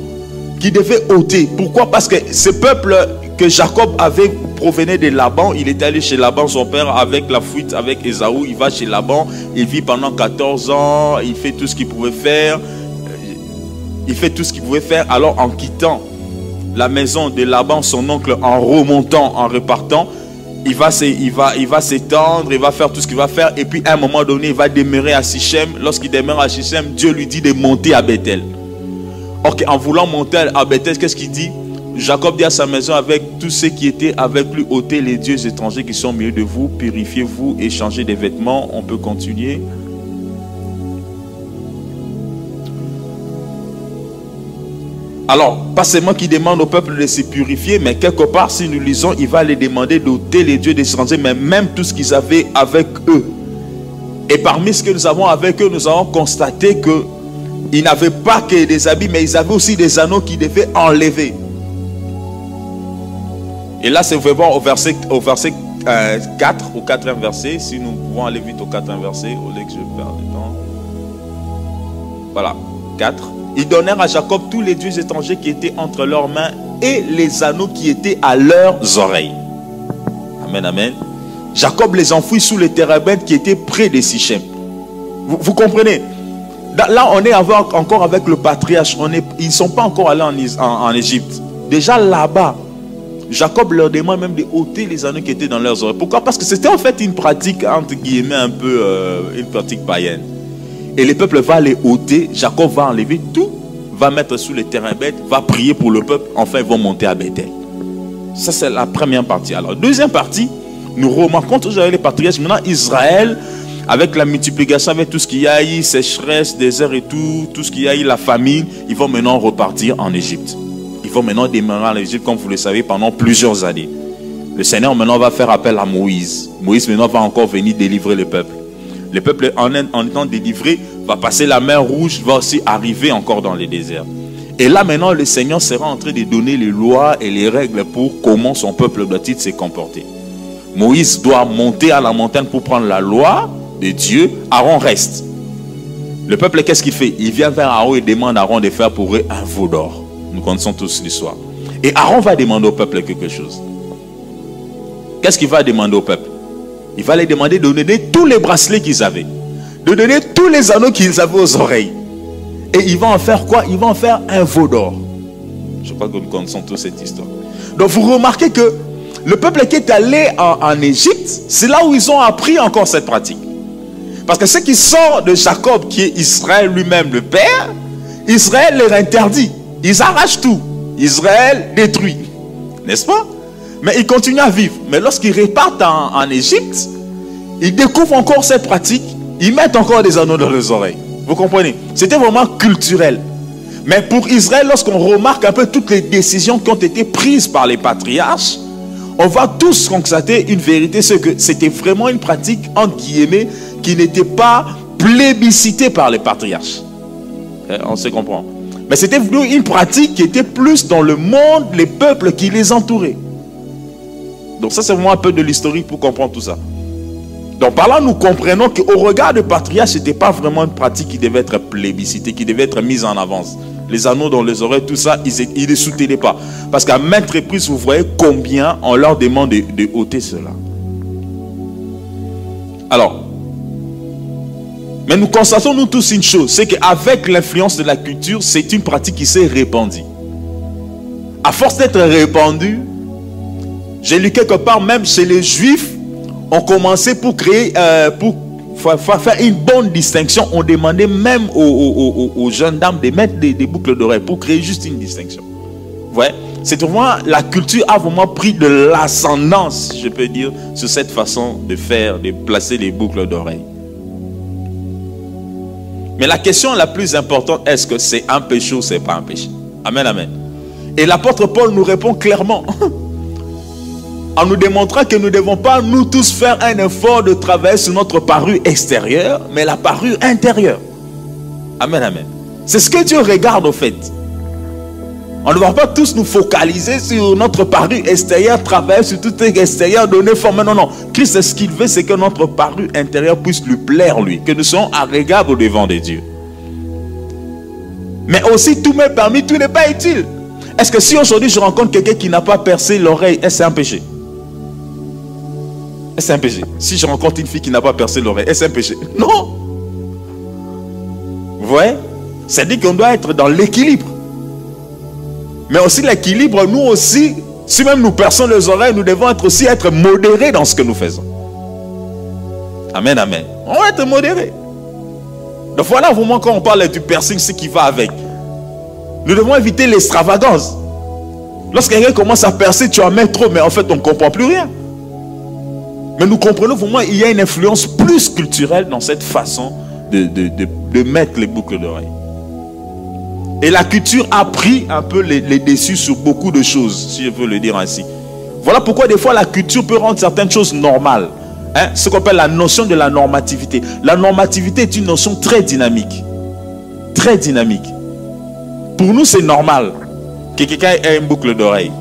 qui devaient ôter. Pourquoi? Parce que ce peuple que Jacob avait provenait de Laban. Il était allé chez Laban, son père, avec la fuite avec Ésaü. Il va chez Laban, il vit pendant 14 ans, il fait tout ce qu'il pouvait faire. Il fait tout ce qu'il pouvait faire. Alors en quittant la maison de Laban, son oncle, en remontant, en repartant, il va s'étendre, il va faire tout ce qu'il va faire. Et puis à un moment donné, il va demeurer à Sichem. Lorsqu'il demeure à Sichem, Dieu lui dit de monter à Bethel. Ok, en voulant monter à Bethel, qu'est-ce qu'il dit? Jacob dit à sa maison, avec tous ceux qui étaient avec lui, ôtez les dieux étrangers qui sont au milieu de vous, purifiez-vous et changez des vêtements. On peut continuer. Alors, pas seulement qu'il demande au peuple de se purifier, mais quelque part, si nous lisons, il va les demander d'ôter les dieux des étrangers, mais même tout ce qu'ils avaient avec eux. Et parmi ce que nous avons avec eux, nous avons constaté qu'ils n'avaient pas que des habits, mais ils avaient aussi des anneaux qu'ils devaient enlever. Et là, c'est vraiment au verset 4, au 4e verset, si nous pouvons aller vite au 4e verset, au lieu que je perde du temps. Voilà, 4. Ils donnèrent à Jacob tous les dieux étrangers qui étaient entre leurs mains et les anneaux qui étaient à leurs oreilles. Amen, amen. Jacob les enfouit sous les térébintes qui étaient près de Sichem. Vous comprenez? Là, on est encore avec le patriarche. Ils ne sont pas encore allés en Égypte. Déjà là-bas, Jacob leur demande même de ôter les anneaux qui étaient dans leurs oreilles. Pourquoi? Parce que c'était en fait une pratique, entre guillemets, un peu une pratique païenne. Et le peuple va les ôter. Jacob va enlever tout, va mettre sous les térébintes, va prier pour le peuple. Enfin, ils vont monter à Bethel. Ça, c'est la première partie. Alors, deuxième partie, nous remarquons toujours avec les patriarches. Maintenant, Israël, avec la multiplication, avec tout ce qu'il y a eu, sécheresse, désert et tout ce qu'il y a eu, la famine, ils vont maintenant repartir en Égypte. Ils vont maintenant demeurer en Égypte, comme vous le savez, pendant plusieurs années. Le Seigneur maintenant va faire appel à Moïse. Moïse maintenant va encore venir délivrer le peuple. Le peuple, en étant délivré, va passer la mer Rouge, va aussi arriver encore dans les déserts. Et là maintenant, le Seigneur sera en train de donner les lois et les règles pour comment son peuple doit-il se comporter. Moïse doit monter à la montagne pour prendre la loi de Dieu. Aaron reste. Le peuple, qu'est-ce qu'il fait? Il vient vers Aaron et demande à Aaron de faire pour eux un veau d'or. Nous connaissons tous l'histoire. Et Aaron va demander au peuple quelque chose. Qu'est-ce qu'il va demander au peuple? Il va les demander de donner tous les bracelets qu'ils avaient, de donner tous les anneaux qu'ils avaient aux oreilles. Et il va en faire quoi? Il va en faire un veau d'or. Je crois que nous connaissons tous cette histoire. Donc vous remarquez que le peuple qui est allé en Égypte, c'est là où ils ont appris encore cette pratique. Parce que ce qui sort de Jacob, qui est Israël lui-même le père, Israël leur interdit. Ils arrachent tout. Israël détruit. N'est-ce pas? Mais ils continuent à vivre. Mais lorsqu'ils repartent en Égypte, ils découvrent encore cette pratique. Ils mettent encore des anneaux dans les oreilles. Vous comprenez? C'était vraiment culturel. Mais pour Israël, lorsqu'on remarque un peu toutes les décisions qui ont été prises par les patriarches, on va tous constater une vérité, c'est que c'était vraiment une pratique, entre guillemets, qui n'était pas plébiscitée par les patriarches. On se comprend. Mais c'était une pratique qui était plus dans le monde, les peuples qui les entouraient. Donc ça, c'est vraiment un peu de l'historique pour comprendre tout ça. Donc par là, nous comprenons qu'au regard de patriarche, ce n'était pas vraiment une pratique qui devait être plébiscitée, qui devait être mise en avance. Les anneaux dans les oreilles, tout ça, ils ne soutenaient pas. Parce qu'à maintes reprises, vous voyez combien on leur demande de ôter cela. Alors, mais nous constatons nous tous une chose, c'est qu'avec l'influence de la culture, c'est une pratique qui s'est répandue. À force d'être répandue, j'ai lu quelque part, même chez les Juifs, on commençait pour créer, pour faire une bonne distinction. On demandait même aux jeunes dames de mettre des boucles d'oreilles pour créer juste une distinction. Vous voyez, c'est vraiment, la culture a vraiment pris de l'ascendance, je peux dire, sur cette façon de faire, de placer les boucles d'oreilles. Mais la question la plus importante, est-ce que c'est un péché ou c'est pas un péché? Amen, amen. Et l'apôtre Paul nous répond clairement, en nous démontrant que nous ne devons pas nous tous faire un effort de travailler sur notre parure extérieure, mais la parure intérieure. Amen, amen. C'est ce que Dieu regarde au fait. On ne va pas tous nous focaliser sur notre parure extérieure, travailler sur tout extérieur, donner forme. Non, non. Christ, ce qu'il veut, c'est que notre parure intérieure puisse lui plaire, lui. Que nous soyons agréables au devant de Dieu. Mais aussi, tout m'est permis, tout n'est pas utile. Est-ce que si aujourd'hui je rencontre quelqu'un qui n'a pas percé l'oreille, est-ce un péché? Est-ce un péché? Si je rencontre une fille qui n'a pas percé l'oreille, est-ce un péché? Non. Vous voyez? C'est-à-dire qu'on doit être dans l'équilibre. Mais aussi l'équilibre, nous aussi, si même nous perçons les oreilles, nous devons aussi être modérés dans ce que nous faisons. Amen, amen. On va être modérés. Donc voilà vraiment quand on parle du piercing, ce qui va avec. Nous devons éviter l'extravagance. Lorsque quelqu'un commence à percer, tu en mets trop, mais en fait on ne comprend plus rien. Mais nous comprenons vraiment qu'il y a une influence plus culturelle dans cette façon de mettre les boucles d'oreilles. Et la culture a pris un peu les dessus sur beaucoup de choses, si je veux le dire ainsi. Voilà pourquoi des fois la culture peut rendre certaines choses normales. Hein? Ce qu'on appelle la notion de la normativité. La normativité est une notion très dynamique. Très dynamique. Pour nous, c'est normal que quelqu'un ait une boucle d'oreille.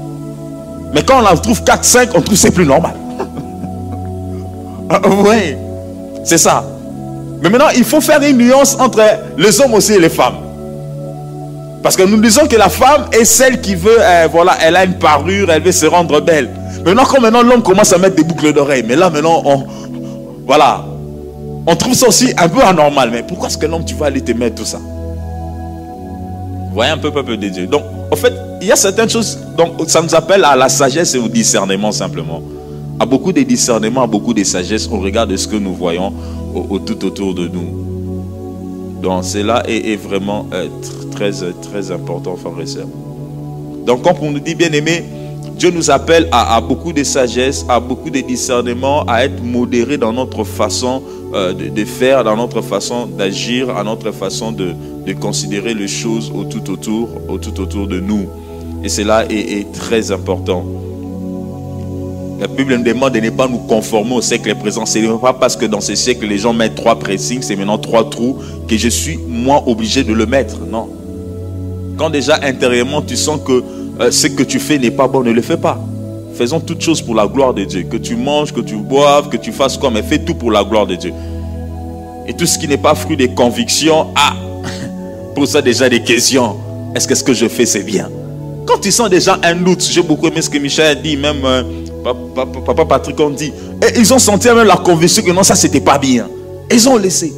Mais quand on en trouve 4, 5, on trouve que c'est plus normal. Oui, c'est ça. Mais maintenant, il faut faire une nuance entre les hommes aussi et les femmes. Parce que nous disons que la femme est celle qui veut, voilà, elle a une parure, elle veut se rendre belle. Maintenant, quand maintenant l'homme commence à mettre des boucles d'oreilles, mais là maintenant, voilà, on trouve ça aussi un peu anormal. Mais pourquoi est-ce que l'homme, tu vas aller te mettre tout ça? Vous voyez un peu, peuple de Dieu. Donc, en fait, il y a certaines choses, donc ça nous appelle à la sagesse et au discernement simplement. À beaucoup de discernement, à beaucoup de sagesse au regard de ce que nous voyons tout autour de nous. Donc cela est vraiment très important, frères et sœurs. Donc comme on nous dit, bien aimé, Dieu nous appelle à beaucoup de sagesse, à beaucoup de discernement, à être modéré dans notre façon de faire, dans notre façon d'agir, à notre façon de considérer les choses tout autour de nous. Et cela est très important. La Bible nous demande de ne pas nous conformer au siècle présent. Ce n'est pas parce que dans ce siècle, les gens mettent 3 pressings, c'est maintenant 3 trous, que je suis, moi, obligé de le mettre. Non. Quand déjà, intérieurement, tu sens que ce que tu fais n'est pas bon, ne le fais pas. Faisons toutes choses pour la gloire de Dieu. Que tu manges, que tu boives, que tu fasses quoi, mais fais tout pour la gloire de Dieu. Et tout ce qui n'est pas fruit des convictions, pour ça déjà des questions. Est-ce que ce que je fais, c'est bien? Quand tu sens déjà un doute, j'ai beaucoup aimé ce que Michel a dit, même... Papa Patrick on dit, et ils ont senti même la conviction que non, ça c'était pas bien. Et ils ont laissé.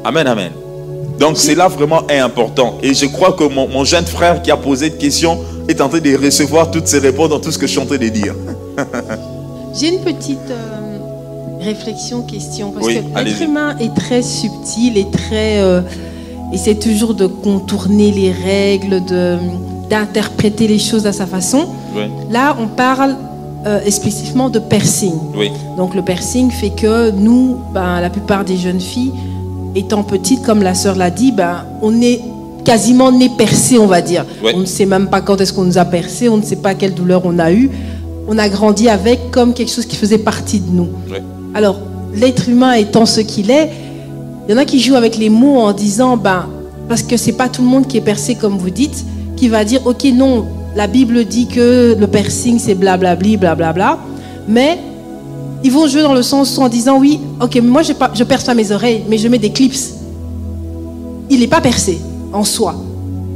Amen, amen. Donc c'est là vraiment important. Et je crois que mon jeune frère qui a posé une question est en train de recevoir toutes ces réponses dans tout ce que je suis en train de dire. J'ai une petite réflexion, question. Parce que l'être humain est très subtil et très... essaie toujours de contourner les règles, d'interpréter les choses à sa façon. Oui. Là, on parle spécifiquement de piercing. Oui. Donc le piercing fait que nous, la plupart des jeunes filles, étant petites, comme la sœur l'a dit, on est quasiment né percé, on va dire. Oui. On ne sait même pas quand est-ce qu'on nous a percé, on ne sait pas quelle douleur on a eu. On a grandi avec comme quelque chose qui faisait partie de nous. Oui. Alors, l'être humain étant ce qu'il est, il y en a qui jouent avec les mots en disant, parce que c'est pas tout le monde qui est percé comme vous dites, qui va dire, ok, non, la Bible dit que le piercing c'est blablabli, blablabla, mais ils vont jouer dans le sens en disant, oui, ok, moi je perce pas mes oreilles, mais je mets des clips. Il n'est pas percé en soi.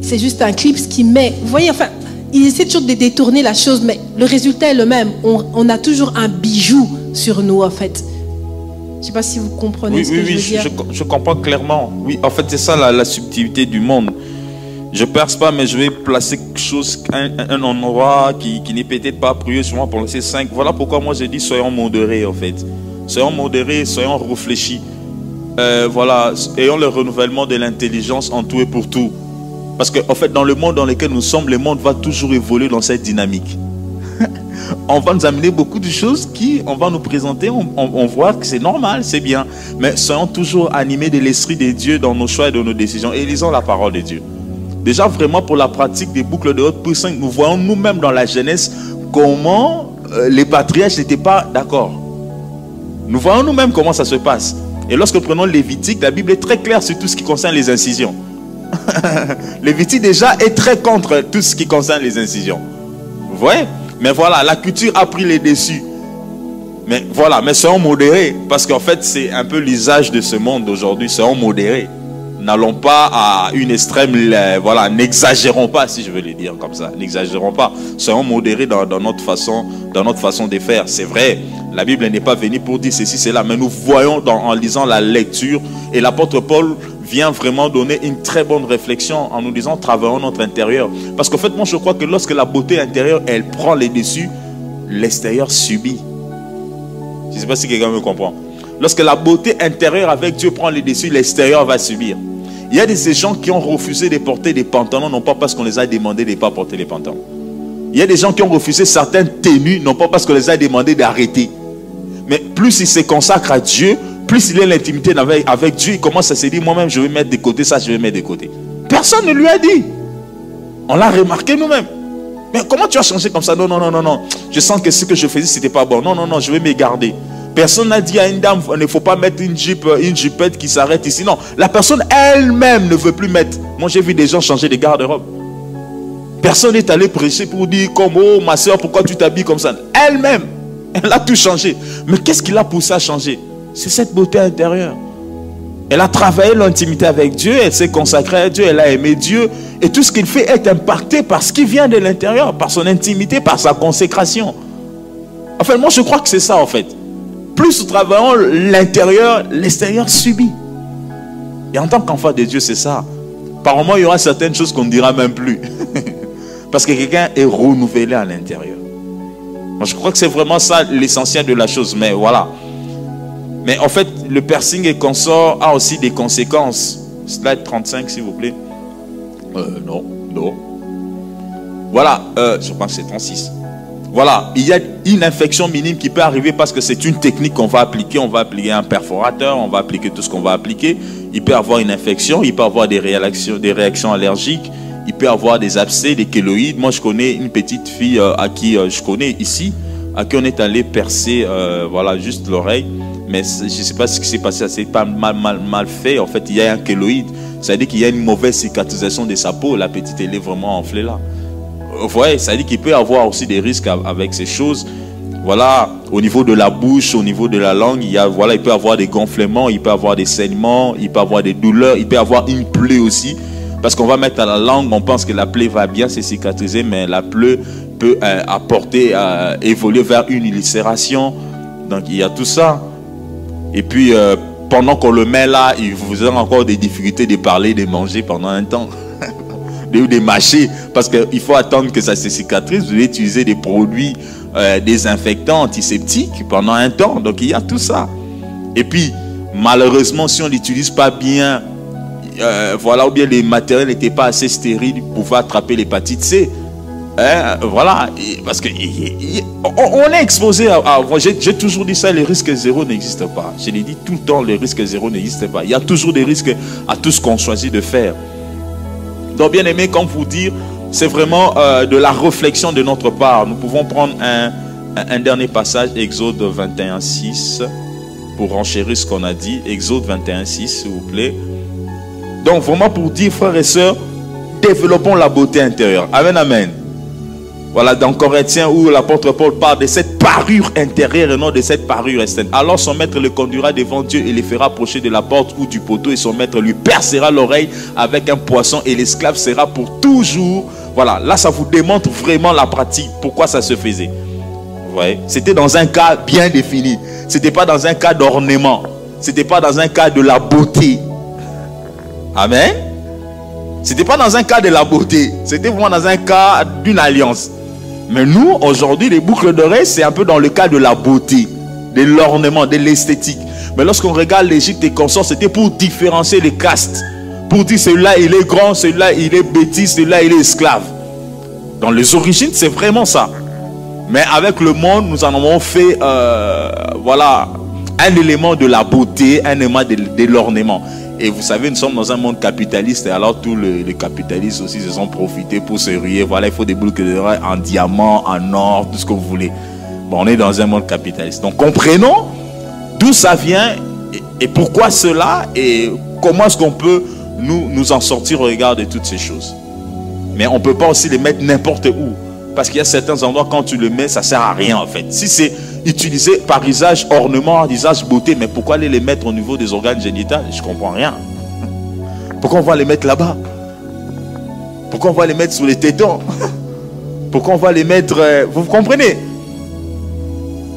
C'est juste un clip qui met, vous voyez, enfin, ils essaient toujours de détourner la chose, mais le résultat est le même. On a toujours un bijou sur nous, en fait. Je ne sais pas si vous comprenez ce que je veux dire. Je comprends clairement. Oui, en fait, c'est ça la subtilité du monde. Je perce pas, mais je vais placer quelque chose, un endroit qui n'est peut-être pas prieux sur moi pour laisser 5. Voilà pourquoi moi j'ai dit soyons modérés en fait. Soyons modérés, soyons réfléchis. Voilà, ayons le renouvellement de l'intelligence en tout et pour tout. Parce que en fait, dans le monde dans lequel nous sommes, le monde va toujours évoluer dans cette dynamique. On va nous amener beaucoup de choses on va nous présenter, on voit que c'est normal, c'est bien. Mais soyons toujours animés de l'Esprit de Dieu dans nos choix et dans nos décisions. Et lisons la parole de Dieu. Déjà vraiment pour la pratique des boucles de haute puissance, nous voyons nous-mêmes dans la Genèse comment les patriarches n'étaient pas d'accord. Nous voyons nous-mêmes comment ça se passe. Et lorsque nous prenons Lévitique, la Bible est très claire sur tout ce qui concerne les incisions. Lévitique déjà est très contre tout ce qui concerne les incisions. Vous voyez? Mais voilà, la culture a pris les dessus. Mais voilà, mais soyons modérés. Parce qu'en fait, c'est un peu l'usage de ce monde d'aujourd'hui. Soyons modérés. n'allons pas à une extrême, voilà, n'exagérons pas, si je veux le dire comme ça, n'exagérons pas, soyons modérés dans notre façon de faire. C'est vrai, la Bible n'est pas venue pour dire ceci, cela, mais nous voyons en lisant la lecture, et l'apôtre Paul vient vraiment donner une très bonne réflexion en nous disant, travaillons notre intérieur. Parce qu'en fait, moi je crois que lorsque la beauté intérieure, elle prend les dessus, l'extérieur subit. Je ne sais pas si quelqu'un me comprend. Lorsque la beauté intérieure avec Dieu prend les dessus, l'extérieur va subir. Il y a des gens qui ont refusé de porter des pantalons, non pas parce qu'on les a demandé de ne pas porter les pantalons. Il y a des gens qui ont refusé certaines tenues, non pas parce qu'on les a demandé d'arrêter. Mais plus il se consacre à Dieu, plus il a l'intimité avec Dieu, il commence à se dire, moi-même je vais mettre de côté ça, je vais mettre de côté. Personne ne lui a dit. On l'a remarqué nous-mêmes. Mais comment tu as changé comme ça? Non, non, non, non, non. Je sens que ce que je faisais, c'était pas bon. Non, non, non, je vais me garder. Personne n'a dit à une dame, il ne faut pas mettre une jupette qui s'arrête ici. Non, la personne elle-même ne veut plus mettre. Moi, j'ai vu des gens changer de garde-robe. Personne n'est allé prêcher pour dire comme, oh ma soeur, pourquoi tu t'habilles comme ça? Elle-même, elle a tout changé. Mais qu'est-ce qui l'a poussé à changer? C'est cette beauté intérieure. Elle a travaillé l'intimité avec Dieu, elle s'est consacrée à Dieu, elle a aimé Dieu. Et tout ce qu'il fait est impacté par ce qui vient de l'intérieur, par son intimité, par sa consécration. Enfin, moi je crois que c'est ça en fait. Plus nous travaillons l'intérieur, l'extérieur subit. Et en tant qu'enfant de Dieu, c'est ça. Par moment, il y aura certaines choses qu'on ne dira même plus. Parce que quelqu'un est renouvelé à l'intérieur. Moi, je crois que c'est vraiment ça l'essentiel de la chose. Mais voilà. Mais en fait, le piercing et consort a aussi des conséquences. Slide 35, s'il vous plaît. Non, non. Voilà, je pense que c'est 36. Voilà, il y a une infection minime qui peut arriver parce que c'est une technique qu'on va appliquer. On va appliquer un perforateur, on va appliquer tout ce qu'on va appliquer. Il peut avoir une infection, il peut avoir des réactions allergiques, il peut avoir des abcès, des kéloïdes. Moi, je connais une petite fille à qui je connais ici, à qui on est allé percer, voilà, juste l'oreille. Mais je ne sais pas ce qui s'est passé, ça s'est pas mal fait. En fait, il y a un kéloïde. Ça veut dire qu'il y a une mauvaise cicatrisation de sa peau. La petite, elle est vraiment enflée là. Vous voyez, ça veut dire qu'il peut y avoir aussi des risques avec ces choses. Voilà, au niveau de la bouche, au niveau de la langue, il peut y avoir des gonflements, il peut y avoir des saignements, il peut y avoir des douleurs, il peut y avoir une plaie aussi. Parce qu'on va mettre à la langue, on pense que la plaie va bien se cicatriser, mais la plaie peut évoluer vers une ulcération. Donc il y a tout ça. Et puis, pendant qu'on le met là, vous avez encore des difficultés de parler, de manger pendant un temps. Ou de mâcher, parce qu'il faut attendre que ça se cicatrise. Vous devez utiliser des produits désinfectants, antiseptiques pendant un temps. Donc il y a tout ça. Et puis, malheureusement, si on ne l'utilise pas bien, voilà, ou bien les matériels n'étaient pas assez stériles pour pouvoir attraper l'hépatite C. Voilà, parce que on est exposé à j'ai toujours dit ça, le risque zéro n'existe pas. Je l'ai dit tout le temps, le risque zéro n'existe pas. Il y a toujours des risques à tout ce qu'on choisit de faire. Donc bien aimé, comme vous dire, c'est vraiment de la réflexion de notre part. Nous pouvons prendre un dernier passage, Exode 21:6, pour renchérir ce qu'on a dit. Exode 21:6, s'il vous plaît. Donc vraiment pour dire, frères et sœurs, développons la beauté intérieure. Amen, amen. Voilà, dans Corinthiens où l'apôtre Paul parle de cette parure intérieure et non de cette parure externe. Alors son maître le conduira devant Dieu et le fera approcher de la porte ou du poteau, et son maître lui percera l'oreille avec un poisson et l'esclave sera pour toujours. Voilà, là ça vous démontre vraiment la pratique, pourquoi ça se faisait. Vous voyez, c'était dans un cas bien défini. C'était pas dans un cas d'ornement. C'était pas dans un cas de la beauté. Amen. C'était pas dans un cas de la beauté. C'était vraiment dans un cas d'une alliance. Mais nous, aujourd'hui, les boucles d'oreilles, c'est un peu dans le cas de la beauté, de l'ornement, de l'esthétique. Mais lorsqu'on regarde l'Égypte et consorts, c'était pour différencier les castes. Pour dire celui-là, il est grand, celui-là, il est bêtise, celui-là, il est esclave. Dans les origines, c'est vraiment ça. Mais avec le monde, nous en avons fait, voilà, un élément de la beauté, un élément de l'ornement. Et vous savez, nous sommes dans un monde capitaliste, et alors tous les capitalistes aussi se sont profités pour se ruer. Voilà, il faut des boucles d'oreilles en diamant, en or, tout ce que vous voulez. Bon, on est dans un monde capitaliste. Donc comprenons d'où ça vient et pourquoi cela, et comment est-ce qu'on peut nous en sortir au regard de toutes ces choses. Mais on ne peut pas aussi les mettre n'importe où. Parce qu'il y a certains endroits, quand tu le mets, ça ne sert à rien en fait. Si c'est utilisé par usage ornement, usage beauté, mais pourquoi aller les mettre au niveau des organes génitaux? Je ne comprends rien. Pourquoi on va les mettre là-bas? Pourquoi on va les mettre sous les tétons? Pourquoi on va les mettre... vous comprenez?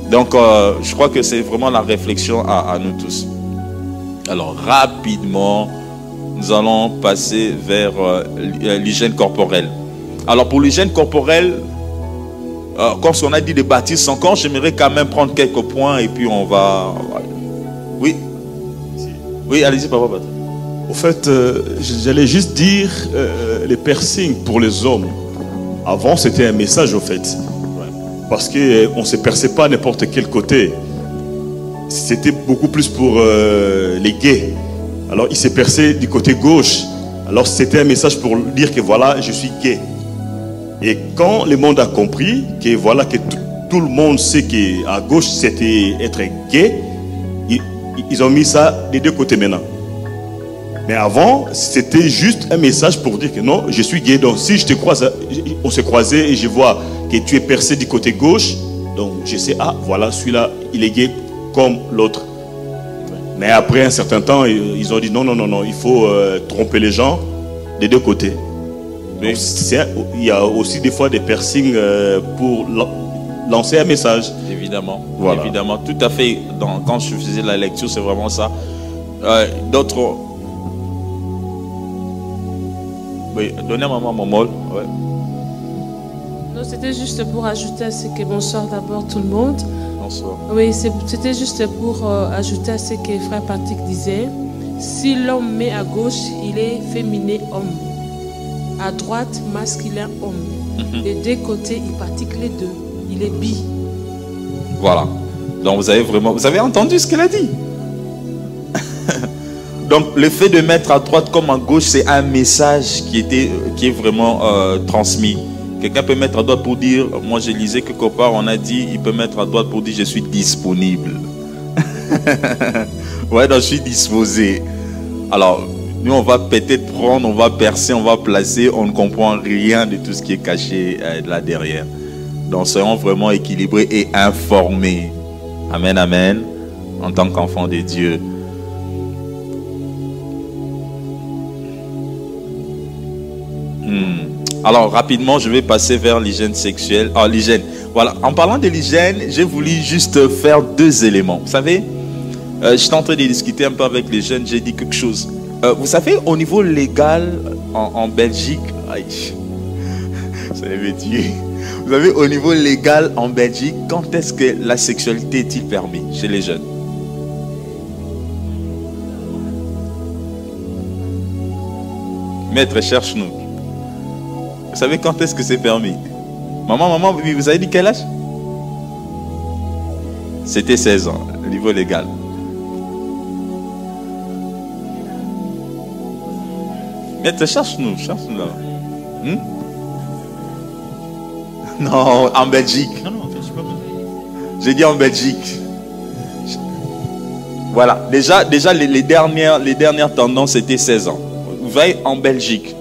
Donc, je crois que c'est vraiment la réflexion à nous tous. Alors, rapidement, nous allons passer vers l'hygiène corporelle. Alors, pour l'hygiène corporelle, comme on a dit de bâtir son corps, j'aimerais quand même prendre quelques points et puis on va... Oui. Oui, allez-y, papa. Au fait, j'allais juste dire les piercings pour les hommes. Avant, c'était un message, au fait. Parce qu'on ne se perçait pas à n'importe quel côté. C'était beaucoup plus pour les gays. Alors, il s'est percé du côté gauche. Alors, c'était un message pour dire que voilà, je suis gay. Et quand le monde a compris que voilà, que tout le monde sait qu'à gauche, c'était être gay, ils ont mis ça des deux côtés maintenant. Mais avant, c'était juste un message pour dire que non, je suis gay. Donc, si je te croise, on s'est croisé et je vois que tu es percé du côté gauche, donc je sais, ah, voilà, celui-là, il est gay comme l'autre. Mais après un certain temps, ils ont dit non, non, non, non, il faut tromper les gens des deux côtés. Donc, il y a aussi des fois des piercings pour lancer un message. Évidemment, voilà. Évidemment, tout à fait. Quand je faisais la lecture, c'est vraiment ça. D'autres... Oui, donnez à maman mon mot. Ouais. Non, c'était juste pour ajouter à ce que... Bonsoir d'abord tout le monde. Bonsoir. Oui, c'était juste pour ajouter à ce que frère Patrick disait. Si l'homme met à gauche, il est féminin homme. À droite, masculin homme. Des deux côtés, il pratique les deux. Il est bi. Voilà. Donc vous avez entendu ce qu'elle a dit. Donc le fait de mettre à droite comme à gauche, c'est un message qui est vraiment transmis. Quelqu'un peut mettre à droite pour dire, moi je lisais quelque part, on a dit, il peut mettre à droite pour dire je suis disponible. Ouais, donc je suis disposé. Alors, nous on va peut-être prendre, on va percer, on va placer, on ne comprend rien de tout ce qui est caché là derrière. Donc soyons vraiment équilibrés et informés. Amen, amen. En tant qu'enfant de Dieu. Alors rapidement, je vais passer vers l'hygiène sexuelle. Ah, l'hygiène. Voilà. En parlant de l'hygiène, j'ai voulu juste faire deux éléments. Vous savez, j'étais en train de discuter un peu avec les jeunes. J'ai dit quelque chose. Vous savez, au niveau légal en Belgique, aïe, ça m'est tué. Vous savez, au niveau légal en Belgique, quand est-ce que la sexualité est-il permis chez les jeunes? Maître, cherche-nous. Vous savez quand est-ce que c'est permis? Maman, vous avez dit quel âge? C'était 16 ans, au niveau légal. Maître, cherche-nous là. Non, en Belgique. Non, en fait, je sais pas. J'ai dit en Belgique. Voilà, déjà les dernières tendances c'était 16 ans. Vous voyez, en Belgique.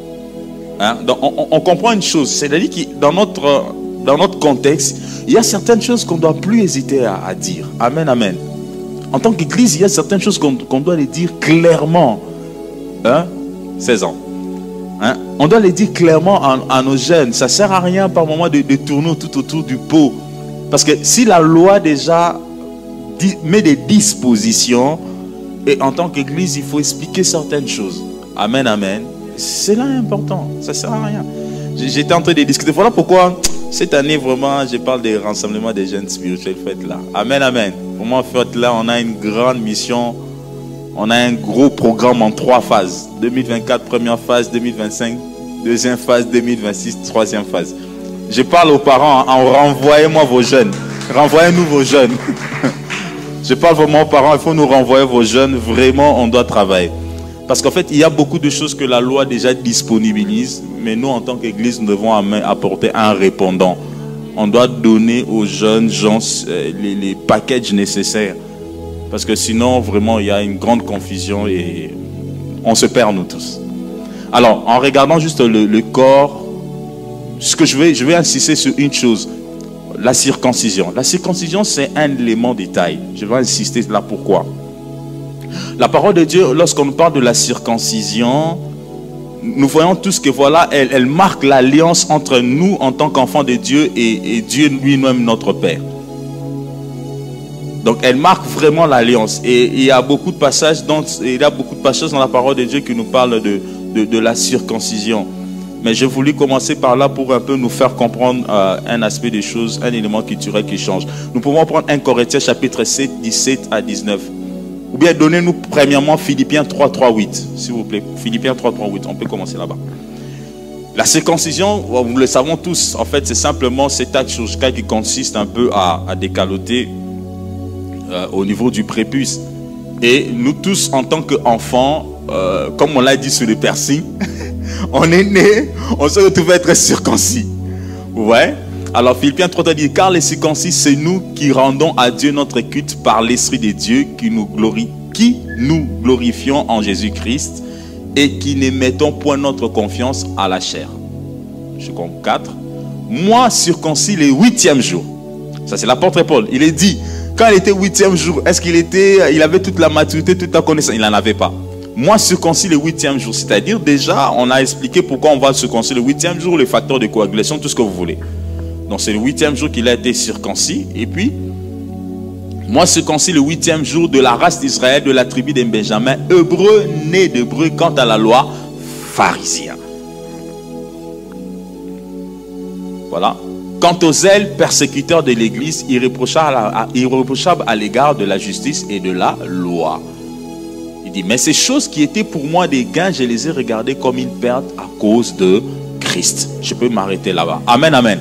Hein? Donc, on comprend une chose, c'est-à-dire que dans notre contexte, il y a certaines choses qu'on ne doit plus hésiter à dire. Amen, amen. En tant qu'église, il y a certaines choses qu'on doit les dire clairement. Hein? 16 ans. Hein? On doit les dire clairement à nos jeunes. Ça ne sert à rien par moment de tourner tout autour du pot. Parce que si la loi déjà met des dispositions, et en tant qu'église, il faut expliquer certaines choses. Amen, amen. C'est là important, ça ne sert à rien. J'étais en train de discuter. Voilà pourquoi cette année, vraiment, je parle des rassemblements des jeunes spirituels faites là. Amen, amen. Pour moi, faites là, on a une grande mission. On a un gros programme en 3 phases. 2024, première phase, 2025, deuxième phase, 2026, troisième phase. Je parle aux parents, renvoyez-moi vos jeunes. Renvoyez-nous vos jeunes. Je parle vraiment aux parents, il faut nous renvoyer vos jeunes. Vraiment, on doit travailler. Parce qu'en fait, il y a beaucoup de choses que la loi déjà disponibilise, mais nous, en tant qu'Église, nous devons apporter un répondant. On doit donner aux jeunes gens les packages nécessaires. Parce que sinon, vraiment, il y a une grande confusion et on se perd, nous tous. Alors, en regardant juste le corps, je vais insister sur une chose, la circoncision. La circoncision, c'est un élément de détail. Je vais insister là pourquoi. La parole de Dieu, lorsqu'on parle de la circoncision, nous voyons tous que voilà, elle marque l'alliance entre nous en tant qu'enfants de Dieu et Dieu lui-même, notre Père. Donc elle marque vraiment l'alliance. Et il y a beaucoup de passages dans la parole de Dieu qui nous parlent de la circoncision. Mais j'ai voulu commencer par là pour un peu nous faire comprendre un aspect des choses, un élément culturel qui change. Nous pouvons prendre 1 Corinthiens chapitre 7, 17 à 19. Ou bien donnez-nous premièrement Philippiens 3, 3, 8. S'il vous plaît, Philippiens 3, 3, 8. On peut commencer là-bas. La circoncision, nous le savons tous, en fait c'est simplement cet acte chirurgical qui consiste un peu à décaloter au niveau du prépuce. Et nous tous en tant qu'enfants, comme on l'a dit sur le piercing, on est né, on se retrouve à être circoncis. Ouais. Alors Philippiens 3 dit, car les circoncis, c'est nous qui rendons à Dieu notre culte par l'Esprit de Dieu qui nous glorifions en Jésus-Christ et qui ne mettons point notre confiance à la chair. Je compte 4. Moi circoncis le 8e jour. Ça c'est l'apôtre Paul. Il est dit, quand il était 8e jour, est-ce il avait toute la maturité, toute la connaissance? Il n'en avait pas. Moi circoncis le 8e jour. C'est-à-dire déjà, on a expliqué pourquoi on va circoncis le 8e jour, le facteur de coagulation, tout ce que vous voulez. Donc c'est le 8e jour qu'il a été circoncis. Et puis, moi circoncis le 8e jour de la race d'Israël, de la tribu de Benjamin, hébreu, né d'hébreu, quant à la loi, pharisien. Voilà. Quant aux zèles persécuteurs de l'église, irréprochables à l'égard de la justice et de la loi. Il dit, mais ces choses qui étaient pour moi des gains, je les ai regardées comme une perte à cause de Christ. Je peux m'arrêter là-bas. Amen, amen.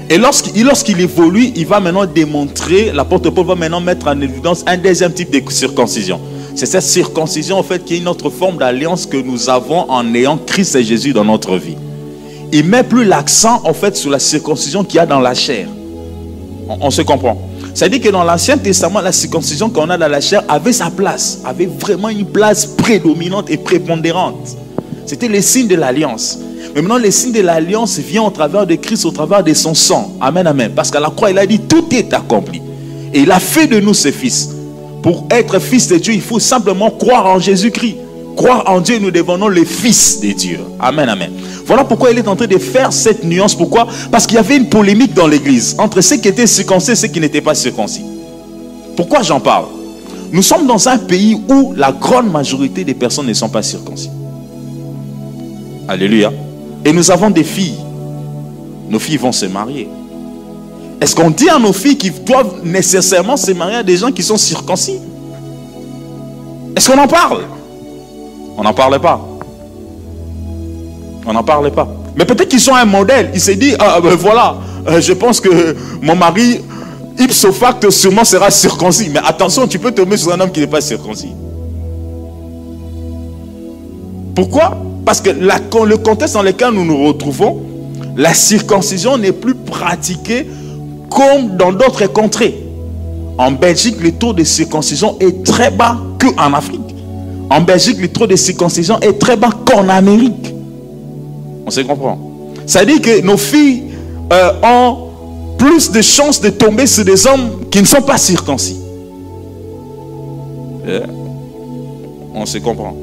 Et lorsqu'il évolue, il va maintenant démontrer, l'apôtre Paul va maintenant mettre en évidence un deuxième type de circoncision. C'est cette circoncision en fait qui est une autre forme d'alliance que nous avons en ayant Christ et Jésus dans notre vie. Il ne met plus l'accent en fait sur la circoncision qu'il y a dans la chair. On se comprend. C'est-à-dire que dans l'Ancien Testament, la circoncision qu'on a dans la chair avait sa place, avait vraiment une place prédominante et prépondérante. C'était les signes de l'alliance. Mais maintenant, les signes de l'alliance viennent au travers de Christ, au travers de son sang. Amen, amen. Parce qu'à la croix, il a dit, tout est accompli. Et il a fait de nous ses fils. Pour être fils de Dieu, il faut simplement croire en Jésus-Christ. Croire en Dieu, nous devenons les fils de Dieu. Amen, amen. Voilà pourquoi il est en train de faire cette nuance. Pourquoi? Parce qu'il y avait une polémique dans l'église entre ceux qui étaient circoncis et ceux qui n'étaient pas circoncis. Pourquoi j'en parle? Nous sommes dans un pays où la grande majorité des personnes ne sont pas circoncis. Alléluia. Et nous avons des filles. Nos filles vont se marier. Est-ce qu'on dit à nos filles qu'ils doivent nécessairement se marier à des gens qui sont circoncis? Est-ce qu'on en parle? On n'en parle pas. On n'en parle pas. Mais peut-être qu'ils sont un modèle. Il s'est dit, voilà, je pense que mon mari, ipso facto, sûrement sera circoncis. Mais attention, tu peux tomber sur un homme qui n'est pas circoncis. Pourquoi? Parce que le contexte dans lequel nous nous retrouvons, la circoncision n'est plus pratiquée comme dans d'autres contrées. En Belgique, le taux de circoncision est très bas qu'en Afrique. En Belgique, le taux de circoncision est très bas qu'en Amérique. On se comprend. Ça veut dire que nos filles ont plus de chances de tomber sur des hommes qui ne sont pas circoncis. On se comprend.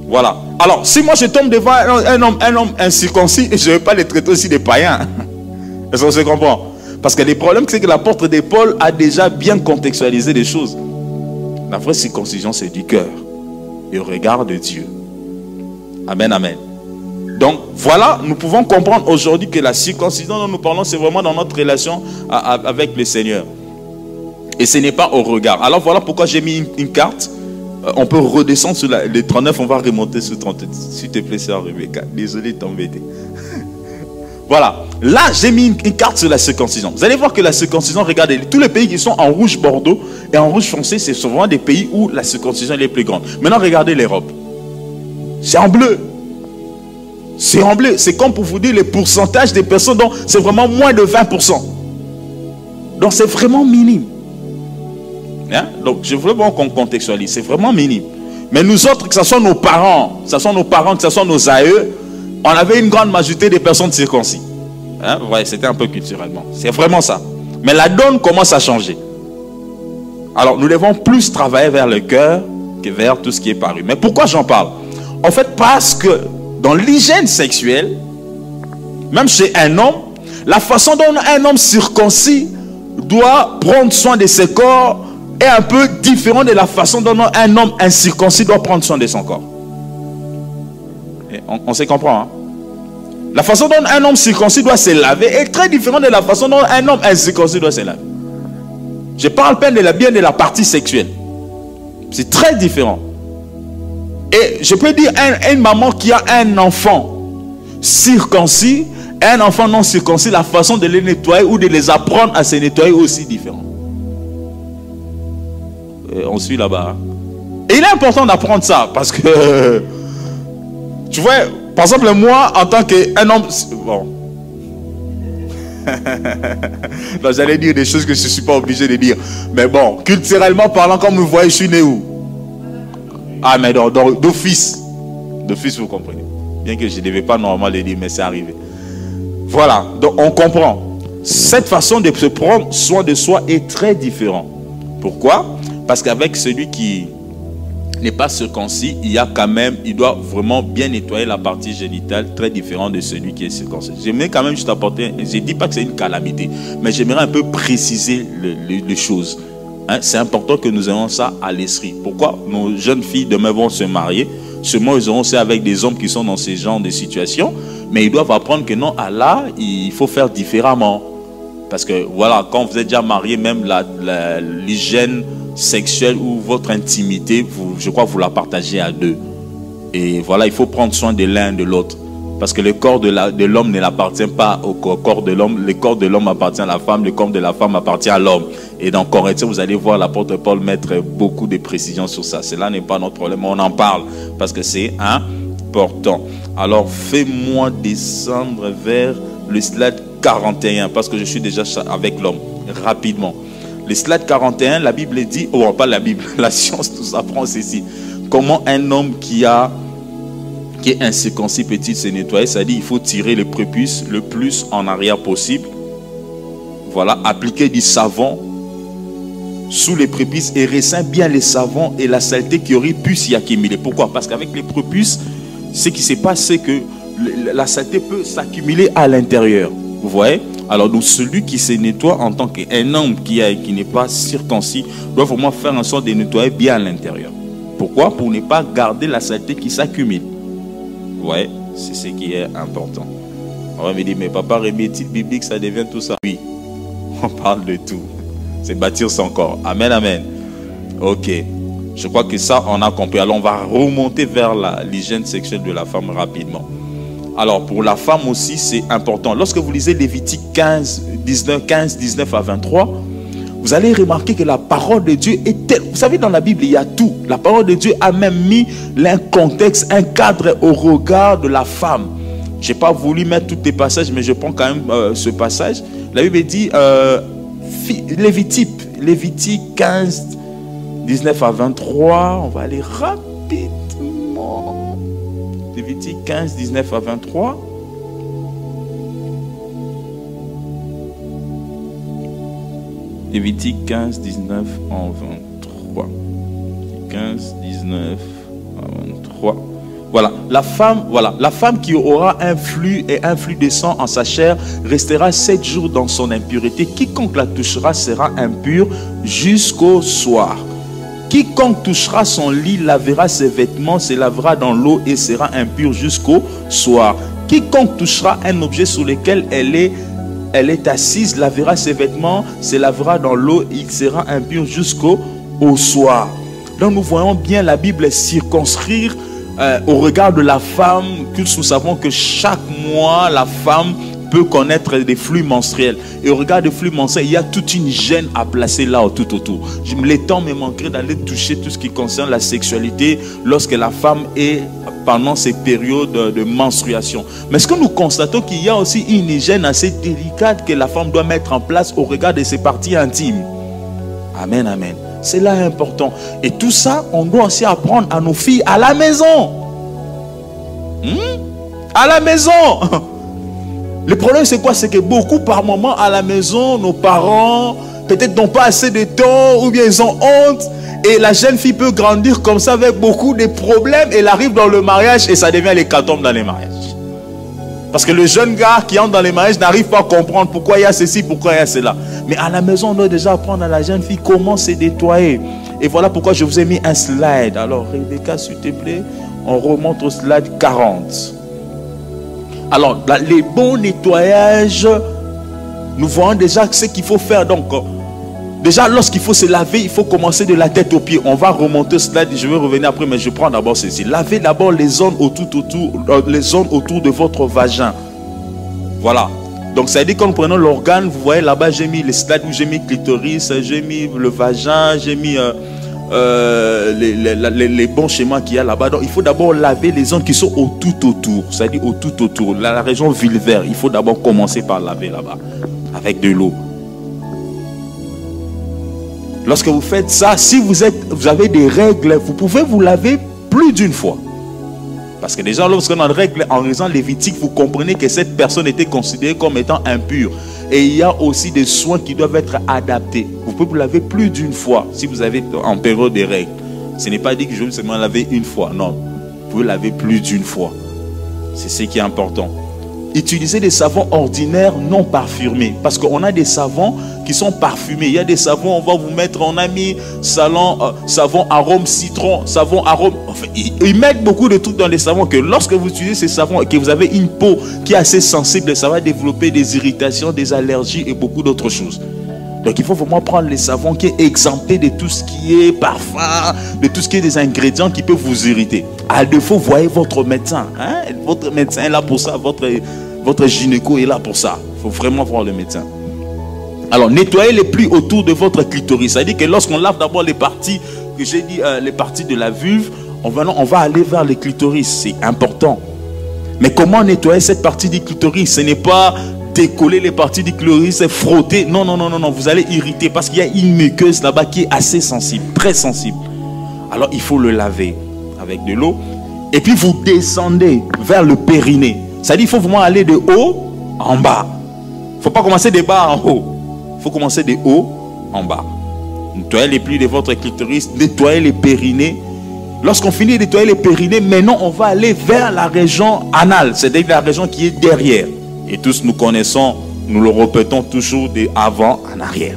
Voilà. Alors, si moi je tombe devant un homme incirconcis, je ne vais pas les traiter aussi des païens. Est-ce qu'on se comprend? Parce que le problème, c'est que l'apôtre de Paul a déjà bien contextualisé les choses. La vraie circoncision, c'est du cœur et au regard de Dieu. Amen, amen. Donc, voilà, nous pouvons comprendre aujourd'hui que la circoncision dont nous parlons, c'est vraiment dans notre relation avec le Seigneur. Et ce n'est pas au regard. Alors, voilà pourquoi j'ai mis une carte. On peut redescendre sur les 39, on va remonter sur 38. S'il te plaît, sœur Rebecca. Désolé de t'embêter. Voilà. Là, j'ai mis une carte sur la circoncision. Vous allez voir que la circoncision, regardez, tous les pays qui sont en rouge bordeaux et en rouge foncé, c'est souvent des pays où la circoncision est plus grande. Maintenant, regardez l'Europe. C'est en bleu. C'est en bleu. C'est comme pour vous dire le pourcentage des personnes dont c'est vraiment moins de 20%. Donc, c'est vraiment minime. Hein? Donc, je veux vraiment qu'on contextualise. C'est vraiment minime. Mais nous autres, que ce soit nos parents, que ce soit nos aïeux, on avait une grande majorité des personnes circoncis. Hein? Ouais, c'était un peu culturellement. C'est vraiment ça. Mais la donne commence à changer. Alors, nous devons plus travailler vers le cœur que vers tout ce qui est paru. Mais pourquoi j'en parle? En fait, parce que dans l'hygiène sexuelle, même chez un homme, la façon dont un homme circoncis doit prendre soin de ses corps est un peu différent de la façon dont un homme incirconcis doit prendre soin de son corps. Et on se comprend, hein? La façon dont un homme circoncis doit se laver est très différente de la façon dont un homme incirconcis doit se laver. Je parle bien de la partie sexuelle. C'est très différent. Et je peux dire une maman qui a un enfant circoncis et un enfant non circoncis, la façon de les nettoyer ou de les apprendre à se nettoyer aussi différent. Et on suit là-bas. Et il est important d'apprendre ça parce que tu vois, par exemple, moi, en tant qu'un homme... Bon. J'allais dire des choses que je ne suis pas obligé de dire. Mais bon, culturellement parlant, comme vous voyez, je suis né où? Ah, mais d'office. D'office, vous comprenez. Bien que je ne devais pas normalement le dire, mais c'est arrivé. Voilà, donc on comprend. Cette façon de se prendre soin de soi est très différente. Pourquoi? Parce qu'avec celui qui n'est pas circoncis, il doit vraiment bien nettoyer la partie génitale, très différent de celui qui est circoncis. J'aimerais quand même juste apporter, je ne dis pas que c'est une calamité, mais j'aimerais un peu préciser les choses. Hein, c'est important que nous ayons ça à l'esprit. Pourquoi nos jeunes filles demain vont se marier? Seulement ils auront ça avec des hommes qui sont dans ce genre de situation, mais ils doivent apprendre que non, Allah, il faut faire différemment. Parce que voilà, quand vous êtes déjà marié, même l'hygiène sexuelle ou votre intimité, je crois que vous la partagez à deux. Et voilà, il faut prendre soin de l'un de l'autre. Parce que le corps de l'homme ne l'appartient pas au corps de l'homme. Le corps de l'homme appartient à la femme, le corps de la femme appartient à l'homme. Et dans Corinthiens, vous allez voir l'apôtre Paul mettre beaucoup de précisions sur ça. Cela n'est pas notre problème, on en parle parce que c'est important. Alors, fais-moi descendre vers le slide 41 parce que je suis déjà avec l'homme, rapidement. Le slide 41, la Bible dit, oh pas la Bible, la science nous apprend ceci. Comment un homme qui est incirconcis peut-il se nettoyer? Ça dit, il faut tirer le prépuce le plus en arrière possible. Voilà, appliquer du savon sous les prépuces et ressent bien les savons et la saleté qui aurait pu s'y accumuler. Pourquoi? Parce qu'avec les prépuces, ce qui se passe, c'est que la saleté peut s'accumuler à l'intérieur. Vous voyez? Alors, donc, celui qui se nettoie en tant qu'un homme qui n'est pas circoncis doit vraiment faire en sorte de nettoyer bien à l'intérieur. Pourquoi? Pour ne pas garder la saleté qui s'accumule. Vous voyez? C'est ce qui est important. On va me dire, mais papa, remet-il biblique, ça devient tout ça? Oui, on parle de tout. C'est bâtir son corps. Amen, amen. Ok. Je crois que ça, on a compris. Alors, on va remonter vers l'hygiène sexuelle de la femme rapidement. Alors, pour la femme aussi, c'est important. Lorsque vous lisez Lévitique 15, 19 à 23, vous allez remarquer que la parole de Dieu est telle. Vous savez, dans la Bible, il y a tout. La parole de Dieu a même mis un contexte, un cadre au regard de la femme. Je n'ai pas voulu mettre tous les passages, mais je prends quand même ce passage. La Bible dit, Lévitique 15, 19 à 23. On va aller rapidement. Lévitique 15, 19 à 23. Lévitique 15, 19 à 23. 15, 19 à 23. Voilà, la femme qui aura un flux de sang en sa chair restera 7 jours dans son impureté. Quiconque la touchera sera impur jusqu'au soir. Quiconque touchera son lit lavera ses vêtements, se lavera dans l'eau et sera impur jusqu'au soir. Quiconque touchera un objet sur lequel elle est assise, lavera ses vêtements, se lavera dans l'eau, il sera impur jusqu'au soir. Donc nous voyons bien la Bible circonscrire au regard de la femme, que nous savons que chaque mois, la femme peut connaître des flux menstruels. Et au regard des flux menstruels, il y a toute une gêne à placer là tout autour. Le temps me manquerait d'aller toucher tout ce qui concerne la sexualité lorsque la femme est pendant ces périodes de menstruation. Mais ce que nous constatons qu'il y a aussi une hygiène assez délicate que la femme doit mettre en place au regard de ses parties intimes. Amen, amen. C'est là important. Et tout ça, on doit aussi apprendre à nos filles à la maison. À la maison. Le problème, c'est quoi? C'est que beaucoup, par moment, à la maison, nos parents, peut-être n'ont pas assez de temps, ou bien ils ont honte. Et la jeune fille peut grandir comme ça avec beaucoup de problèmes. Elle arrive dans le mariage et ça devient l'hécatombe dans les mariages. Parce que le jeune gars qui entre dans les mariages n'arrive pas à comprendre pourquoi il y a ceci, pourquoi il y a cela. Mais à la maison, on doit déjà apprendre à la jeune fille comment se nettoyer. Et voilà pourquoi je vous ai mis un slide. Alors, Rebecca, s'il te plaît, on remonte au slide 40. Alors, les bons nettoyages, nous voyons déjà ce qu'il faut faire. Donc, déjà, lorsqu'il faut se laver, il faut commencer de la tête aux pieds. On va remonter au slide, je vais revenir après, mais je prends d'abord ceci. Lavez d'abord les zones autour de votre vagin. Voilà. Donc, ça veut dire qu'en prenant l'organe, vous voyez là-bas, j'ai mis les slides où j'ai mis clitoris, j'ai mis le vagin, j'ai mis les bons schémas qu'il y a là-bas. Donc, il faut d'abord laver les zones qui sont au tout autour. C'est-à-dire au tout autour. La région vulvaire, il faut d'abord commencer par laver là-bas avec de l'eau. Lorsque vous faites ça, si vous avez des règles, vous pouvez vous laver plus d'une fois. Parce que déjà, lorsqu'on a une règle en raison lévitique, vous comprenez que cette personne était considérée comme étant impure. Et il y a aussi des soins qui doivent être adaptés. Vous pouvez vous laver plus d'une fois si vous avez en période des règles. Ce n'est pas dit que je vais seulement laver une fois. Non, vous pouvez laver plus d'une fois. C'est ce qui est important. Utilisez des savons ordinaires non parfumés. Parce qu'on a des savons qui sont parfumés. Il y a des savons, on va vous mettre, on a mis savon arôme citron, savon arôme. Enfin, ils mettent beaucoup de trucs dans les savons que lorsque vous utilisez ces savons et que vous avez une peau qui est assez sensible, ça va développer des irritations, des allergies et beaucoup d'autres choses. Donc il faut vraiment prendre les savons qui est exempté de tout ce qui est parfum, de tout ce qui est des ingrédients qui peuvent vous irriter. À défaut, voyez votre médecin. Hein? Votre médecin est là pour ça, votre gynéco est là pour ça. Il faut vraiment voir le médecin. Alors, nettoyez les plis autour de votre clitoris. C'est-à-dire que lorsqu'on lave d'abord les parties, que j'ai dit, les parties de la vulve, on va aller vers le clitoris. C'est important. Mais comment nettoyer cette partie du clitoris? Ce n'est pas décoller les parties du clitoris et frotter. Non, non, non, non, non. Vous allez irriter parce qu'il y a une muqueuse là-bas qui est assez sensible, très sensible. Alors, il faut le laver avec de l'eau. Et puis, vous descendez vers le périnée. C'est-à-dire qu'il faut vraiment aller de haut en bas. Il ne faut pas commencer de bas en haut. Il faut commencer de haut en bas. Nettoyez les plis de votre clitoris, nettoyez les périnées. Lorsqu'on finit de nettoyer les périnées, maintenant on va aller vers la région anale, c'est-à-dire la région qui est derrière. Et tous nous connaissons, nous le répétons toujours de avant en arrière.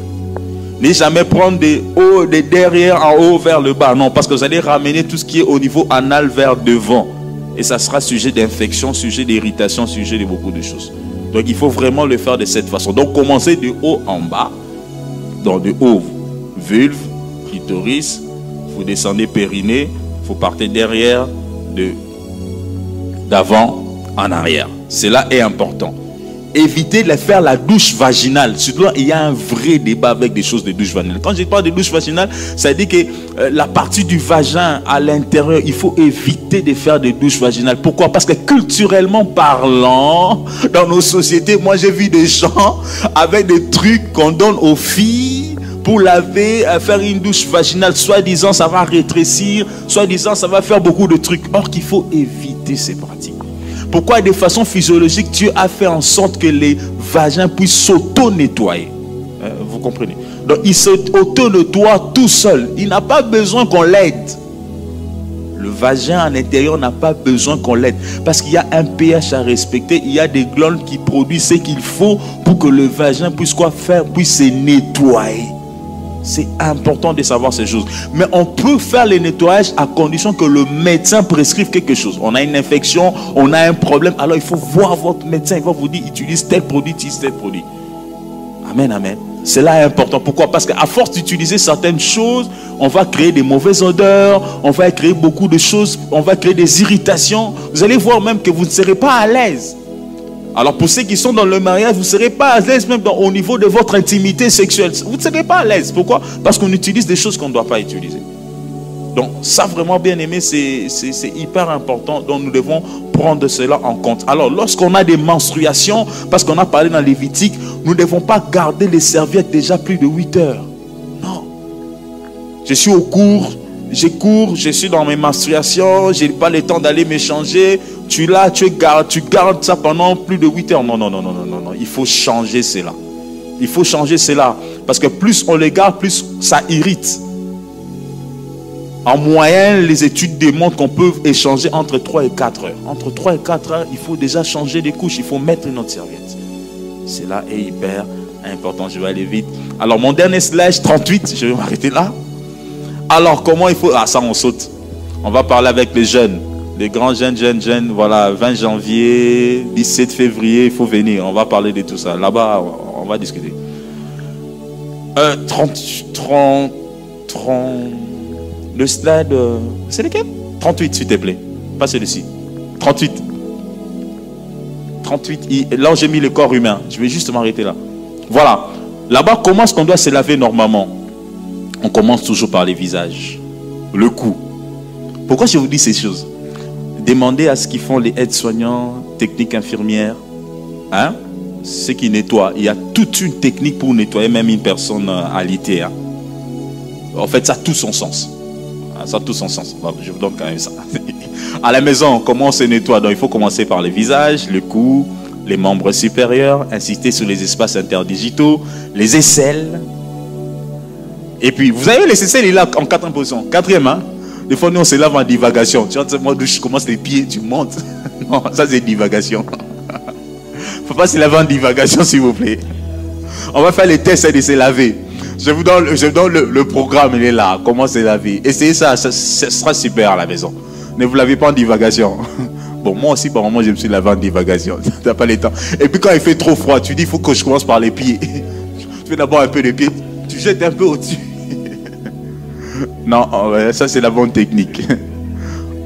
Ne jamais prendre de haut, de derrière en haut vers le bas. Non, parce que vous allez ramener tout ce qui est au niveau anal vers devant. Et ça sera sujet d'infection, sujet d'irritation, sujet de beaucoup de choses. Donc il faut vraiment le faire de cette façon. Donc commencez de haut en bas. Donc de haut, vulve, clitoris. Vous descendez périnée. Vous partez derrière, d'avant en arrière. Cela est important. Évitez de faire la douche vaginale. Surtout, il y a un vrai débat avec des choses de douche vaginale. Quand je parle de douche vaginale, ça veut dire que la partie du vagin à l'intérieur, il faut éviter de faire des douches vaginales. Pourquoi? Parce que culturellement parlant, dans nos sociétés, moi j'ai vu des gens avec des trucs qu'on donne aux filles pour laver, faire une douche vaginale. Soi-disant, ça va rétrécir. Soi-disant, ça va faire beaucoup de trucs. Or qu'il faut éviter ces pratiques. Pourquoi de façon physiologique, Dieu a fait en sorte que les vagins puissent s'auto-nettoyer. Vous comprenez? Donc, il s'auto-nettoie tout seul. Il n'a pas besoin qu'on l'aide. Le vagin à l'intérieur n'a pas besoin qu'on l'aide. Parce qu'il y a un pH à respecter. Il y a des glandes qui produisent ce qu'il faut pour que le vagin puisse quoi faire? Puisse se nettoyer. C'est important de savoir ces choses. Mais on peut faire le nettoyage à condition que le médecin prescrive quelque chose. On a une infection, on a un problème. Alors il faut voir votre médecin. Il va vous dire, utilise tel produit, utilise tel produit. Amen, amen. Cela est important. Pourquoi? Parce qu'à force d'utiliser certaines choses, on va créer des mauvaises odeurs, on va créer beaucoup de choses, on va créer des irritations. Vous allez voir même que vous ne serez pas à l'aise. Alors pour ceux qui sont dans le mariage, vous ne serez pas à l'aise même au niveau de votre intimité sexuelle. Vous ne serez pas à l'aise. Pourquoi? Parce qu'on utilise des choses qu'on ne doit pas utiliser. Donc ça vraiment bien aimé, c'est hyper important. Donc nous devons prendre cela en compte. Alors lorsqu'on a des menstruations, parce qu'on a parlé dans Lévitique, nous ne devons pas garder les serviettes déjà plus de 8 heures. Non. Je suis au cours, je suis dans mes menstruations, je n'ai pas le temps d'aller me changer. Tu gardes ça pendant plus de 8 heures. Non, non, non, non, non, non. Il faut changer cela. Il faut changer cela. Parce que plus on les garde, plus ça irrite. En moyenne, les études démontrent qu'on peut échanger entre 3 et 4 heures. Entre 3 et 4 heures, il faut déjà changer des couches, il faut mettre notre serviette. Cela est hyper important, je vais aller vite. Alors, mon dernier slide, 38, je vais m'arrêter là. Alors, comment il faut... Ah, ça, on saute. On va parler avec les jeunes. Les grands jeunes, voilà, 20 janvier, 17 février, il faut venir. On va parler de tout ça. Là-bas, on va discuter. 30... Le slide, c'est lequel? 38, s'il te plaît. Pas celui-ci. 38. 38. Là, j'ai mis le corps humain. Je vais juste m'arrêter là. Voilà. Là-bas, comment est-ce qu'on doit se laver normalement? On commence toujours par les visages. Le cou. Pourquoi je vous dis ces choses? Demandez à ce qu'ils font les aides-soignants, techniques infirmières. Hein? Ceux qui nettoient. Il y a toute une technique pour nettoyer même une personne alitée. Hein? En fait, ça a tout son sens. Ça a tout son sens. Je vous donne quand même ça. À la maison, comment on se nettoie? Donc, il faut commencer par le visage, le cou, les membres supérieurs, insister sur les espaces interdigitaux, les aisselles. Et puis, vous avez les aisselles, il est là en 4e position. 4e, hein? Des fois, nous, on se lave en divagation. Tu vois, moi, je commence les pieds, tu montes. Non, ça, c'est divagation. Il ne faut pas se laver en divagation, s'il vous plaît. On va faire les tests de se laver. Je vous donne le programme, il est là. Comment se laver? Essayez ça, ça sera super à la maison. Ne vous lavez pas en divagation. Bon, moi aussi, par moment, je me suis lavé en divagation. Tu n'as pas le temps. Et puis, quand il fait trop froid, tu dis, il faut que je commence par les pieds. Tu fais d'abord un peu les pieds. Tu jettes un peu au-dessus. Non, ça, c'est la bonne technique.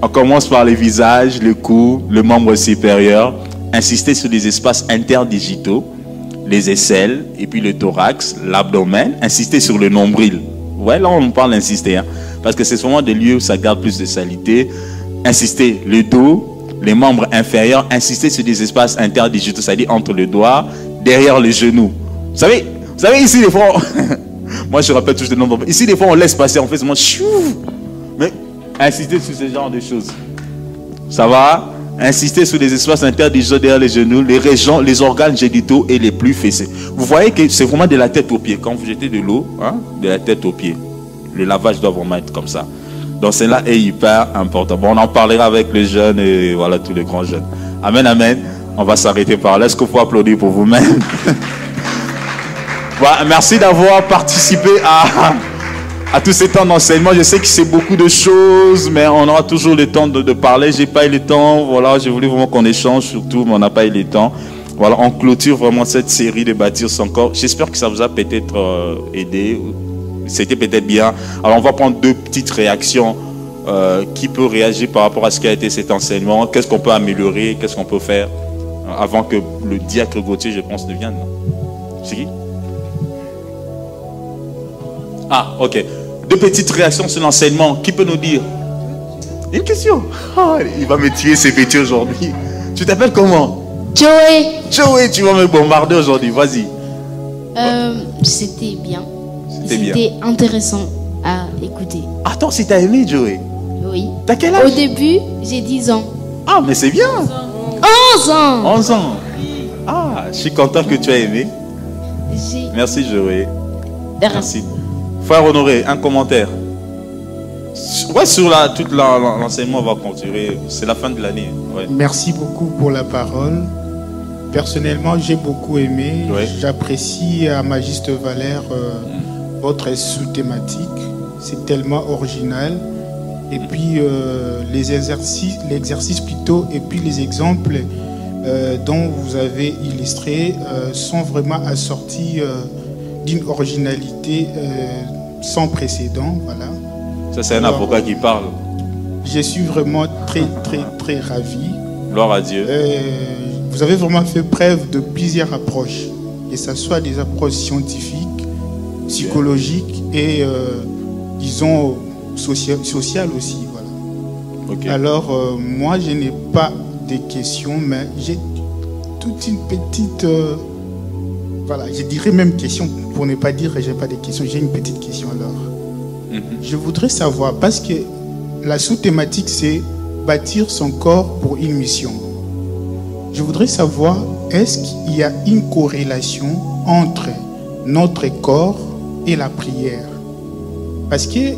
On commence par les visages, le cou, le membre supérieur. Insister sur les espaces interdigitaux. Les aisselles, et puis le thorax, l'abdomen, insister sur le nombril. Ouais, là on parle d'insister, hein, parce que c'est souvent des lieux où ça garde plus de saleté. Insister le dos, les membres inférieurs, insister sur des espaces interdigitaux, c'est-à-dire entre le doigt, derrière le genou. Vous savez ici des fois, moi je rappelle toujours des noms. Ici des fois on laisse passer, on fait seulement chou. Mais insister sur ce genre de choses. Ça va? Insister sur les espaces interdigitaux derrière les genoux, les régions, les organes génitaux et les plus fessés. Vous voyez que c'est vraiment de la tête aux pieds. Quand vous jetez de l'eau, hein, de la tête aux pieds. Le lavage doit vraiment être comme ça. Donc cela est hyper important. Bon, on en parlera avec les jeunes et voilà tous les grands jeunes. Amen, amen. On va s'arrêter par là. Est-ce qu'il faut applaudir pour vous-même? Voilà, merci d'avoir participé à tous ces temps d'enseignement. Je sais que c'est beaucoup de choses, mais on aura toujours le temps de parler. J'ai pas eu le temps. Voilà, j'ai voulu vraiment qu'on échange surtout, mais on n'a pas eu le temps. Voilà, on clôture vraiment cette série de Bâtir son corps. J'espère que ça vous a peut-être aidé. C'était peut-être bien. Alors, on va prendre 2 petites réactions. Qui peut réagir par rapport à ce qui a été cet enseignement? Qu'est-ce qu'on peut améliorer? Qu'est-ce qu'on peut faire avant que le diacre Gauthier, je pense, ne vienne? C'est qui? Ah, ok. 2 petites réactions sur l'enseignement. Qui peut nous dire? Une question. Oh, il va me tuer ses vêtus aujourd'hui. Tu t'appelles comment? Joey. Joey, tu vas me bombarder aujourd'hui. Vas-y. C'était bien. C'était intéressant à écouter. Attends, si t'as aimé, Joey? Oui. T'as quel âge? Au début, j'ai 10 ans. Ah, mais c'est bien. 11 ans. 11 ans. Ah, je suis content que tu aies aimé. Merci, Joey. Merci. Frère Honoré, un commentaire. Ouais, sur tout l'enseignement, on va continuer. C'est la fin de l'année. Ouais. Merci beaucoup pour la parole. Personnellement, j'ai beaucoup aimé. Ouais. J'apprécie à ma juste valeur votre sous-thématique. C'est tellement original. Et puis l'exercice plutôt, et puis les exemples dont vous avez illustré sont vraiment assortis d'une originalité sans précédent. Voilà. Ça, c'est un avocat qui parle. Je suis vraiment très ravi. Gloire à Dieu. Vous avez vraiment fait preuve de plusieurs approches, que ce soit des approches scientifiques, psychologiques et, disons, sociales aussi. Voilà. Okay. Alors, moi, je n'ai pas de questions, mais j'ai toute une petite... voilà, je dirais même question, pour ne pas dire que je n'ai pas de questions. J'ai une petite question alors. Je voudrais savoir, parce que la sous-thématique, c'est bâtir son corps pour une mission. Je voudrais savoir, est-ce qu'il y a une corrélation entre notre corps et la prière? Parce que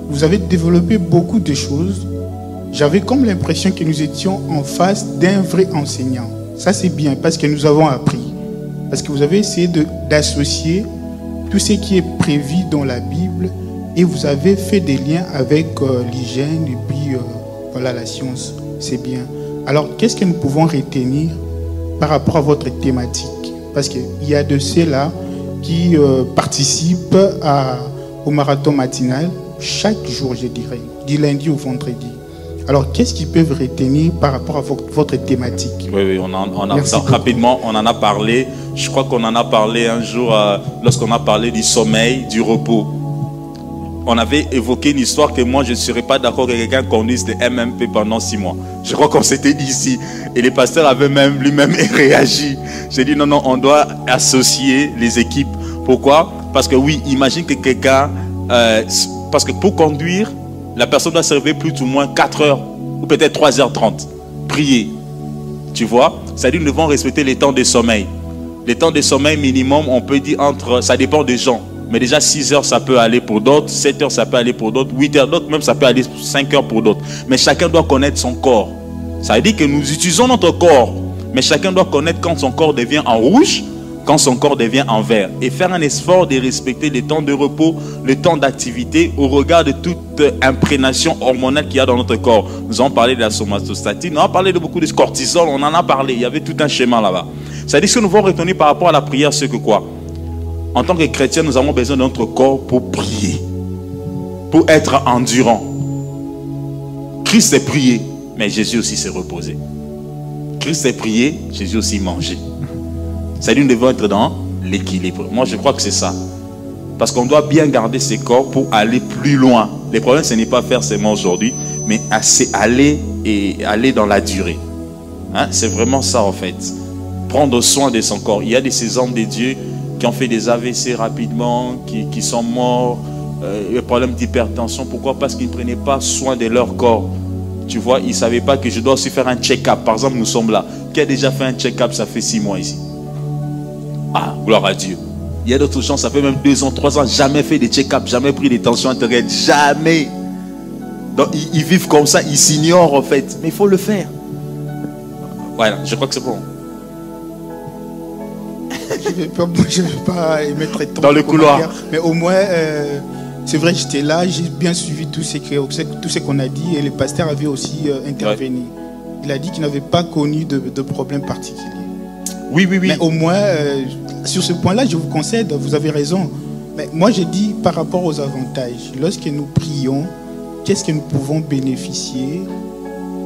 vous avez développé beaucoup de choses. J'avais comme l'impression que nous étions en face d'un vrai enseignant. Ça, c'est bien parce que nous avons appris. Parce que vous avez essayé d'associer tout ce qui est prévu dans la Bible et vous avez fait des liens avec l'hygiène et puis voilà, la science. C'est bien. Alors, qu'est-ce que nous pouvons retenir par rapport à votre thématique? Parce qu'il y a de ceux-là qui participent au marathon matinal chaque jour, je dirais, du lundi au vendredi. Alors, qu'est-ce qu'ils peuvent retenir par rapport à votre thématique? Oui, rapidement, on en a parlé. Je crois qu'on en a parlé un jour lorsqu'on a parlé du sommeil, du repos. On avait évoqué une histoire que moi, je ne serais pas d'accord que quelqu'un conduise des MMP pendant 6 mois. Je crois qu'on s'était dit ici. Et les pasteurs avaient même lui-même réagi. J'ai dit non, on doit associer les équipes. Pourquoi? Parce que oui, imagine que quelqu'un... parce que pour conduire, la personne doit se réveiller plus ou moins 4 heures ou peut-être 3h30. Prier. Tu vois? C'est-à-dire nous devons respecter les temps de sommeil. Les temps de sommeil minimum, on peut dire entre... Ça dépend des gens. Mais déjà 6 heures, ça peut aller pour d'autres. 7 heures, ça peut aller pour d'autres. 8 heures, d'autres, même ça peut aller 5 heures pour d'autres. Mais chacun doit connaître son corps. Ça veut dire que nous utilisons notre corps. Mais chacun doit connaître quand son corps devient en rouge, quand son corps devient en vert. Et faire un effort de respecter les temps de repos, le temps d'activité au regard de toute imprégnation hormonale qu'il y a dans notre corps. Nous avons parlé de la somatostatine, nous avons parlé de beaucoup de cortisol, on en a parlé. Il y avait tout un schéma là-bas. Ça veut dire que nous devons retenir par rapport à la prière ce que quoi? En tant que chrétiens, nous avons besoin de notre corps pour prier, pour être endurant. Christ s'est prié, mais Jésus aussi s'est reposé. Christ s'est prié, Jésus aussi mangeait. C'est-à-dire que nous devons être dans l'équilibre. Moi, je crois que c'est ça. Parce qu'on doit bien garder ses corps pour aller plus loin. Le problème, ce n'est pas faire seulement aujourd'hui, mais aller dans la durée. Hein? C'est vraiment ça, en fait. Prendre soin de son corps. Il y a de ces hommes de Dieu qui ont fait des AVC rapidement, qui sont morts, le problème d'hypertension. Pourquoi? Parce qu'ils ne prenaient pas soin de leur corps. Tu vois, ils ne savaient pas que je dois aussi faire un check-up. Par exemple, nous sommes là. Qui a déjà fait un check-up? Ça fait 6 mois ici. Ah, gloire à Dieu. Il y a d'autres gens, ça fait même 2 ans, 3 ans, jamais fait de check-up, jamais pris des tensions artérielles, jamais. Donc, ils vivent comme ça, ils s'ignorent en fait. Mais il faut le faire. Voilà, je crois que c'est bon. Je ne vais pas émettre trop dans le couloir. Mais au moins, c'est vrai, j'étais là, j'ai bien suivi tout ce qu'on a dit et le pasteur avait aussi intervenu. Ouais. Il a dit qu'il n'avait pas connu de problème particulier. Oui. Mais au moins, sur ce point-là, je vous concède, vous avez raison. Mais moi, je dis par rapport aux avantages. Lorsque nous prions, qu'est-ce que nous pouvons bénéficier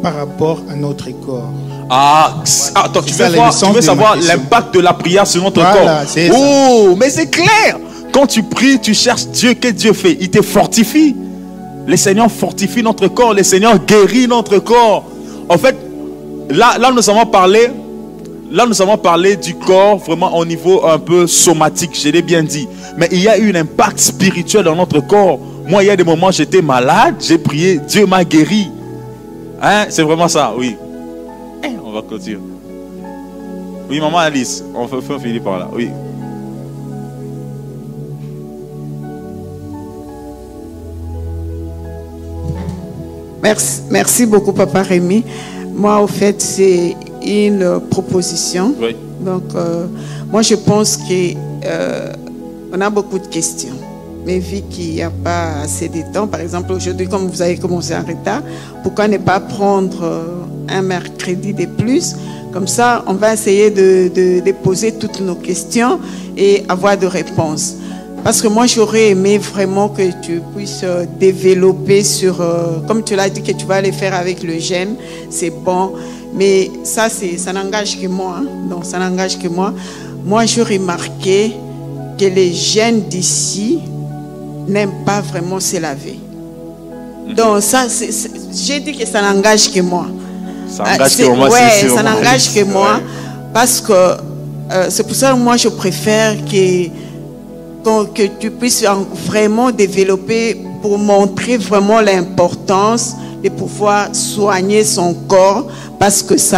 par rapport à notre corps? Attends, tu veux savoir l'impact de la prière sur notre corps? Oh, mais c'est clair. Quand tu pries, tu cherches Dieu. Qu'est-ce que Dieu fait? Il te fortifie. Le Seigneur fortifie notre corps. Le Seigneur guérit notre corps. En fait, là nous avons parlé. Là, nous avons parlé du corps vraiment au niveau un peu somatique, je l'ai bien dit. Mais il y a eu un impact spirituel dans notre corps. Moi, il y a des moments, j'étais malade, j'ai prié, Dieu m'a guéri. Hein? C'est vraiment ça, oui. On va continuer. Oui, maman Alice, on peut finir par là, oui. Merci beaucoup, Papa Rémi. Moi, au fait, c'est une proposition. Oui. Donc, moi, je pense qu'on a beaucoup de questions. Mais vu qu'il n'y a pas assez de temps, par exemple, aujourd'hui, comme vous avez commencé en retard, pourquoi ne pas prendre un mercredi de plus? Comme ça, on va essayer de poser toutes nos questions et avoir de réponses. Parce que moi, j'aurais aimé vraiment que tu puisses développer sur... comme tu l'as dit que tu vas le faire avec le jeûne, c'est bon. Mais ça n'engage que moi. Hein? Donc, ça n'engage que moi. Moi, j'ai remarqué que les jeunes d'ici n'aiment pas vraiment se laver. Donc, ça, j'ai dit que ça n'engage que moi. Ça n'engage que moi. Ouais, ça n'engage que moi. Ouais. Parce que c'est pour ça que moi, je préfère que tu puisses vraiment développer pour montrer vraiment l'importance de pouvoir soigner son corps, parce que c'est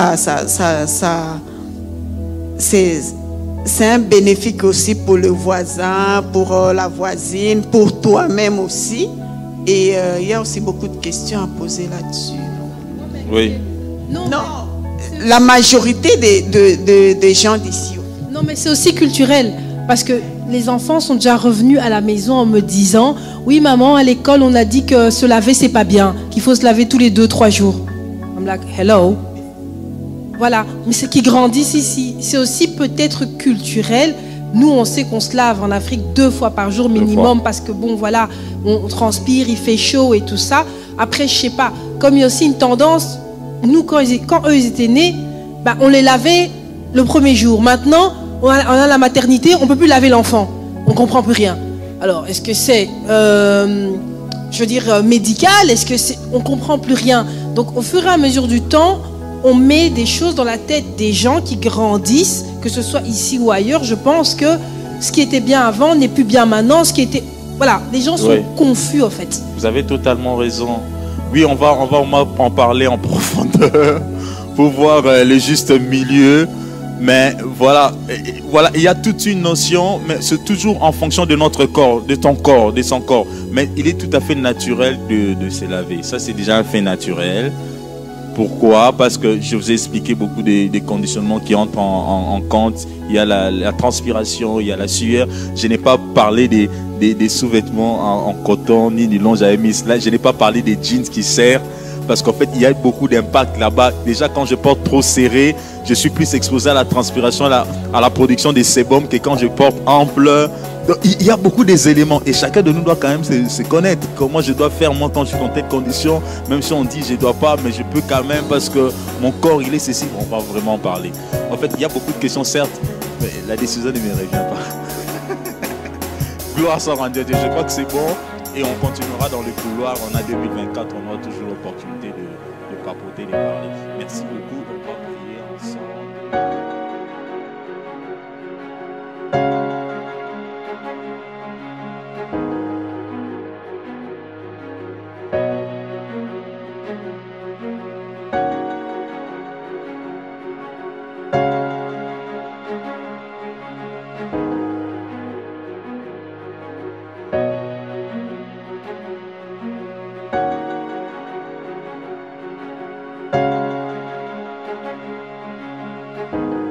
un bénéfice aussi pour le voisin, pour la voisine, pour toi-même aussi. Et il y a aussi beaucoup de questions à poser là-dessus. Oui. Non, la majorité des gens d'ici. Non, mais c'est aussi culturel. Parce que les enfants sont déjà revenus à la maison en me disant « Oui, maman, à l'école, on a dit que se laver, c'est pas bien. Qu'il faut se laver tous les 2-3 jours. » I'm like, hello. Voilà. Mais ce qui grandissent ici, c'est aussi peut-être culturel. Nous, on sait qu'on se lave en Afrique 2 fois par jour minimum parce que, bon, voilà, on transpire, il fait chaud et tout ça. Après, je sais pas, comme il y a aussi une tendance, nous, quand eux, ils étaient nés, bah, on les lavait le premier jour. Maintenant, on a la maternité, on ne peut plus laver l'enfant. On ne comprend plus rien. Alors, est-ce que c'est, je veux dire, médical? Est-ce que c'est... On ne comprend plus rien. Donc, au fur et à mesure du temps, on met des choses dans la tête des gens qui grandissent, que ce soit ici ou ailleurs. Je pense que ce qui était bien avant n'est plus bien maintenant. Ce qui était... Voilà, les gens sont confus, en fait. Vous avez totalement raison. Oui, on va en parler en profondeur pour voir le juste milieu. Mais voilà, il y a toute une notion, mais c'est toujours en fonction de notre corps, de ton corps, de son corps. Mais il est tout à fait naturel de se laver. Ça, c'est déjà un fait naturel. Pourquoi? Parce que je vous ai expliqué beaucoup des conditionnements qui entrent en compte. Il y a la transpiration, il y a la sueur. Je n'ai pas parlé des sous-vêtements en coton ni du long, j'avais mis cela. Je n'ai pas parlé des jeans qui serrent. Parce qu'en fait, il y a beaucoup d'impact là-bas. Déjà, quand je porte trop serré, je suis plus exposé à la transpiration, à la production des sébum que quand je porte ample. Donc, il y a beaucoup des éléments. Et chacun de nous doit quand même se connaître. Comment je dois faire moi quand je suis dans telle condition. Même si on dit je ne dois pas, mais je peux quand même parce que mon corps, il est ceci. On va vraiment en parler. En fait, il y a beaucoup de questions, certes, mais la décision ne me revient pas. Gloire soit rendue à Dieu. Je crois que c'est bon. Et on continuera dans le couloir. On a 2024, on aura toujours l'opportunité de papoter, de parler. Merci beaucoup. On va prier ensemble. Thank you. Amen.